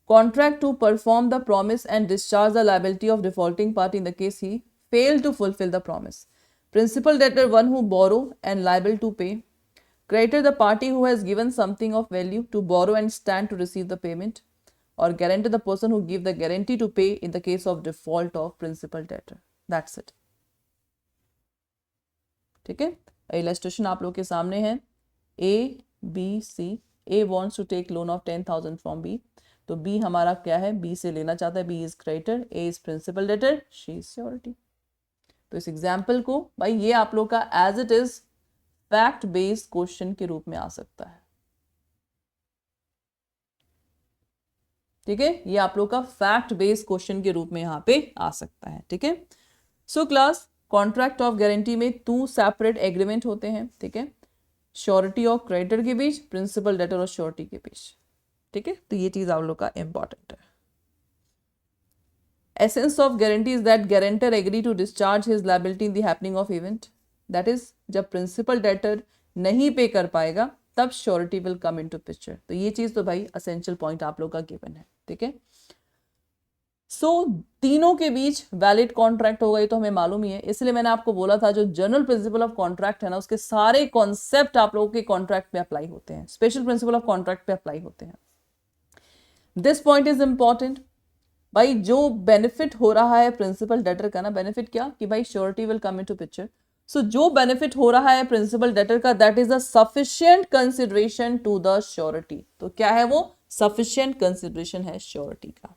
[SPEAKER 1] Contract to perform the promise and discharge the liability of defaulting party in the case he fail to fulfil the promise. Principal debtor, one who borrow and liable to pay. Creditor, the party who has given something of value to borrow and stand to receive the payment. Or guarantor, the person who give the guarantee to pay in the case of default of principal debtor. That's it. ठीक है. Illustration आप लोग के सामने है. A, B, C. A wants to take loan of 10,000 from B. तो B हमारा क्या है? B से लेना चाहता है. B is creditor, A is principal debtor, she is surety. तो इस एग्जाम्पल को भाई ये आप लोग का as it is fact based question के रूप में आ सकता है. ठीक है, ये आप लोग का फैक्ट बेस्ड क्वेश्चन के रूप में यहां पे आ सकता है. ठीक है. So class, contract of guarantee में 2 सेपरेट एग्रीमेंट होते हैं. ठीक है. श्योरिटी और क्रेडिटर के बीच, प्रिंसिपल डेटर और श्योरिटी के बीच. ठीक है. तो ये चीज आप लोग का इंपॉर्टेंट है. Essence of guarantee is that guarantor agree to discharge his liability in the happening of event. That is, जब principal debtor नहीं पे कर पाएगा तब surety will come into picture. तो ये चीज तो भाई essential point आप लोग का given है. ठीक है. सो तीनों के बीच वैलिड कॉन्ट्रैक्ट होगा, ये तो हमें मालूम ही है. इसलिए मैंने आपको बोला था जो जनरल प्रिंसिपल ऑफ कॉन्ट्रैक्ट है ना, उसके सारे कॉन्सेप्ट आप लोगों के कॉन्ट्रैक्ट पे अप्लाई होते हैं, स्पेशल प्रिंसिपल ऑफ कॉन्ट्रैक्ट पे अप्लाई होते हैं. This point is important. भाई जो बेनिफिट हो रहा है प्रिंसिपल डेटर का ना, बेनिफिट क्या कि भाई surety will come into picture. So जो बेनिफिट हो रहा है प्रिंसिपल डेटर का, that is a sufficient consideration to the surety. तो क्या है वो? सफिशिएंट कंसिडरेशन है श्योरिटी का.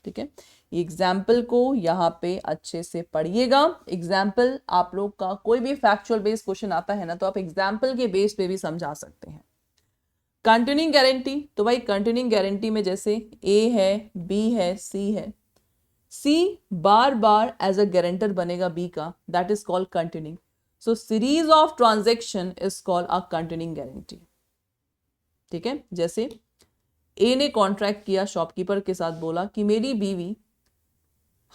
[SPEAKER 1] ठीक है. एग्जाम्पल को यहाँ पे अच्छे से पढ़िएगा. एग्जाम्पल आप लोग का कोई भी फैक्चुअल बेस्ड क्वेश्चन आता है ना, तो आप एग्जाम्पल के बेस पे भी समझा सकते हैं. कंटिन्यूइंग गारंटी, तो भाई कंटिन्यूइंग गारंटी में जैसे ए है, बी है, सी है. सी बार बार एज अ गारंटर बनेगा बी का, that is called continuing. So series of transaction is called a continuing guarantee. ठीक है. जैसे ए ने कॉन्ट्रैक्ट किया शॉपकीपर के साथ, बोला कि मेरी बीवी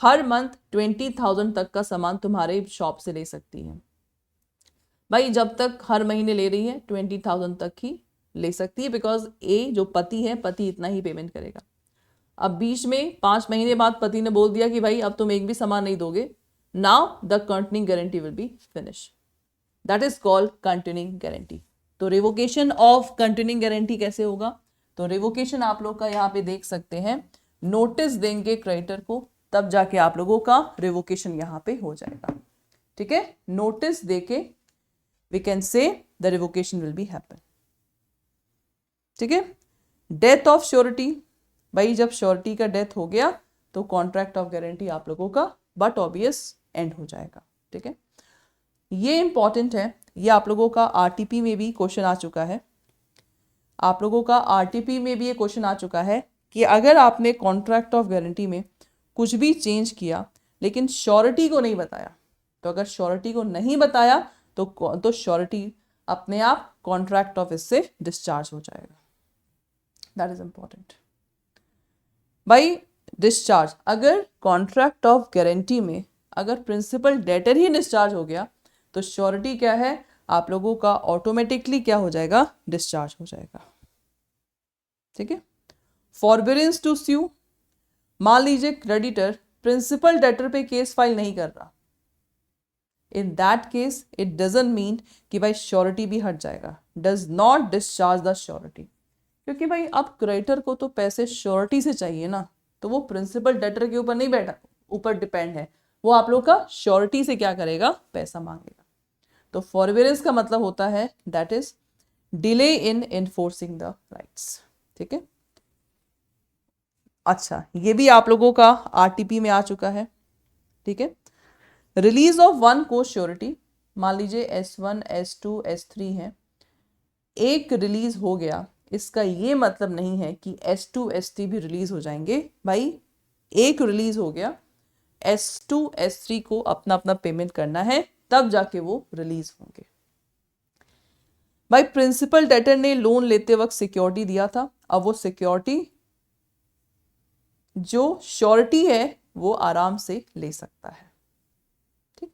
[SPEAKER 1] हर मंथ 20,000 तक का सामान तुम्हारे शॉप से ले सकती है. भाई जब तक हर महीने ले रही है 20,000 तक ही ले सकती है, बिकॉज ए जो पति है, पति इतना ही पेमेंट करेगा. अब बीच में 5 महीने बाद पति ने बोल दिया कि भाई अब तुम एक भी सामान नहीं दोगे. Now the continuing guarantee will be finish. That is called continuing guarantee. तो रिवोकेशन ऑफ कंटिन्यूइंग गारंटी कैसे होगा? तो रिवोकेशन आप लोग का यहाँ पे देख सकते हैं. नोटिस देंगे क्रेडिटर को, तब जाके आप लोगों का रिवोकेशन यहाँ पे हो जाएगा। ठीक है, नोटिस देके we can say the revocation will be happen. ठीक है, डेथ ऑफ श्योरिटी, भाई जब श्योरिटी का डेथ हो गया तो कॉन्ट्रैक्ट ऑफ गारंटी आप लोगों का बट ऑब्वियस एंड हो जाएगा। ठीक है, ये इंपॉर्टेंट है, ये आप लोगों का आरटीपी में भी क्वेश्चन आ चुका है। आप लोगों का आरटीपी में भी ये क्वेश्चन आ चुका है कि अगर आपने कॉन्ट्रैक्ट ऑफ गारंटी में कुछ भी चेंज किया लेकिन श्योरिटी को नहीं बताया, तो अगर श्योरिटी को नहीं बताया तो श्योरिटी अपने आप कॉन्ट्रैक्ट ऑफ इससे डिस्चार्ज हो जाएगा। दैट इज इंपॉर्टेंट भाई। डिस्चार्ज, अगर कॉन्ट्रैक्ट ऑफ गारंटी में अगर प्रिंसिपल डेटर ही डिस्चार्ज हो गया तो श्योरिटी क्या है, आप लोगों का ऑटोमेटिकली क्या हो जाएगा, डिस्चार्ज हो जाएगा। ठीक है, फॉरबिडेंस टू स्यू, मान लीजिए क्रेडिटर प्रिंसिपल डेटर पे केस फाइल नहीं कर रहा, इन that case it doesn't mean कि भाई श्योरिटी भी हट जाएगा, does not discharge the surety, क्योंकि भाई अब क्रेडिटर को तो पैसे श्योरिटी से चाहिए ना, तो वो प्रिंसिपल डेटर के ऊपर नहीं बैठा, ऊपर डिपेंड है, वो आप लोग का श्योरिटी से क्या करेगा, पैसा मांगेगा। तो फॉरबिडेंस का मतलब होता है that is delay in enforcing the rights. ठीक है, अच्छा ये भी आप लोगों का आरटीपी में आ चुका है। ठीक है, रिलीज ऑफ वन को श्योरिटी, मान लीजिए S1 S2 S3 है, एक रिलीज हो गया, इसका ये मतलब नहीं है कि S2 S3 भी रिलीज हो जाएंगे। भाई एक रिलीज हो गया, S2 S3 को अपना अपना पेमेंट करना है, तब जाके वो रिलीज होंगे। भाई प्रिंसिपल डेटर ने लोन लेते वक्त सिक्योरिटी दिया था, अब वो सिक्योरिटी जो श्योरिटी है वो आराम से ले सकता है। ठीक,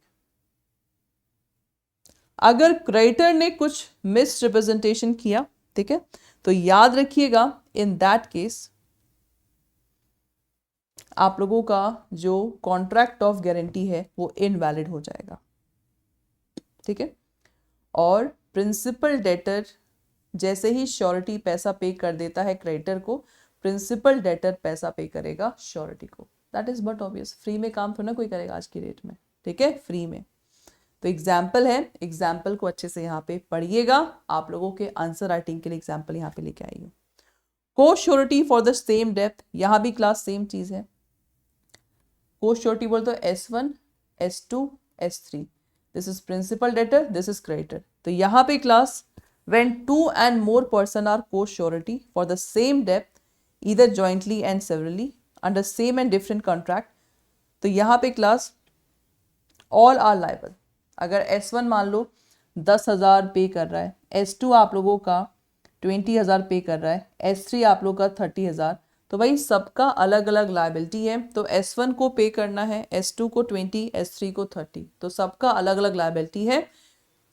[SPEAKER 1] अगर क्रेडिटर ने कुछ मिस रिप्रेजेंटेशन किया, ठीक है, तो याद रखिएगा इन दैट केस आप लोगों का जो कॉन्ट्रैक्ट ऑफ गारंटी है वो इनवैलिड हो जाएगा। ठीक है, और प्रिंसिपल डेटर जैसे ही श्योरिटी पैसा पे कर देता है क्रेडिटर को, प्रिंसिपल डेटर पैसा पे करेगा श्योरिटी को। That is but obvious, free में काम थोड़ा कोई करेगा आज की डेट में। ठीक है, फ्री में। तो एग्जाम्पल है, एग्जाम्पल को अच्छे से यहाँ पे पढ़िएगा, आप लोगों के आंसर राइटिंग के लिए एग्जाम्पल यहाँ पे लेके आई हूँ। को surety for the same depth, यहाँ भी क्लास सेम चीज है। को श्योरिटी बोल तो S1 S2 S3, this is principal debtor, this is creditor. तो यहाँ पे class when two and more person are co-surety for the same debt either jointly and severally under same and different contract, तो यहाँ पे class all are liable। अगर S1 मान लो 10,000 पे कर रहा है, S2 आप लोगों का 20,000 पे कर रहा है, S3 आप लोगों का 30,000, तो भाई सबका अलग अलग लाइबिलिटी है। तो S1 को पे करना है, S2 को 20, S3 को 30, तो सबका अलग अलग लाइबिलिटी है।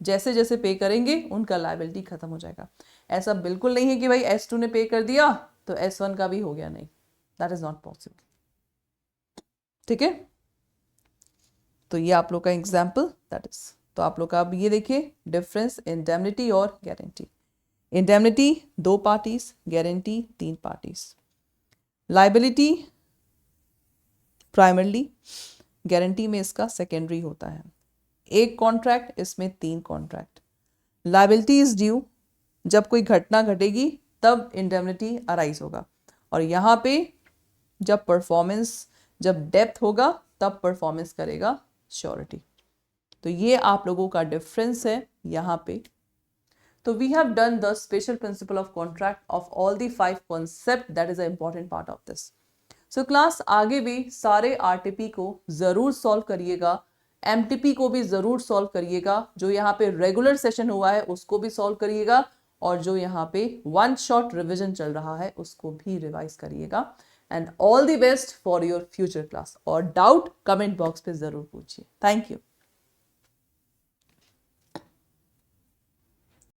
[SPEAKER 1] जैसे जैसे पे करेंगे उनका लायबिलिटी खत्म हो जाएगा। ऐसा बिल्कुल नहीं है कि भाई S2 ने पे कर दिया तो S1 का भी हो गया, नहीं, दैट इज नॉट पॉसिबल। ठीक है, तो ये आप लोग का एग्जाम्पल दैट इज। तो आप लोग का अब ये देखिए डिफरेंस इंडेमनिटी और guarantee. Indemnity 2 parties, guarantee 3 parties. Liability primarily, guarantee में इसका सेकेंडरी होता है। एक कॉन्ट्रैक्ट, इसमें 3 कॉन्ट्रैक्ट। लायबिलिटी इज ड्यू, जब कोई घटना घटेगी तब इंडेमनिटी अराइज होगा, और यहाँ पे जब परफॉर्मेंस, जब डेप्थ होगा तब परफॉर्मेंस करेगा श्योरिटी। तो ये आप लोगों का डिफरेंस है यहाँ पे। तो we have done the special principal of contract of all the 5 concept, that is a important part of this. So class आगे भी सारे आरटीपी को जरूर सॉल्व करिएगा, एमटीपी को भी जरूर सॉल्व करिएगा, जो यहाँ पे रेगुलर सेशन हुआ है उसको भी सॉल्व करिएगा, और जो यहाँ पे 1 शॉट रिवीजन चल रहा है उसको भी रिवाइज करिएगा। And all the best for your future class. और डाउट कमेंट बॉक्स पे जरूर पूछिए। Thank you.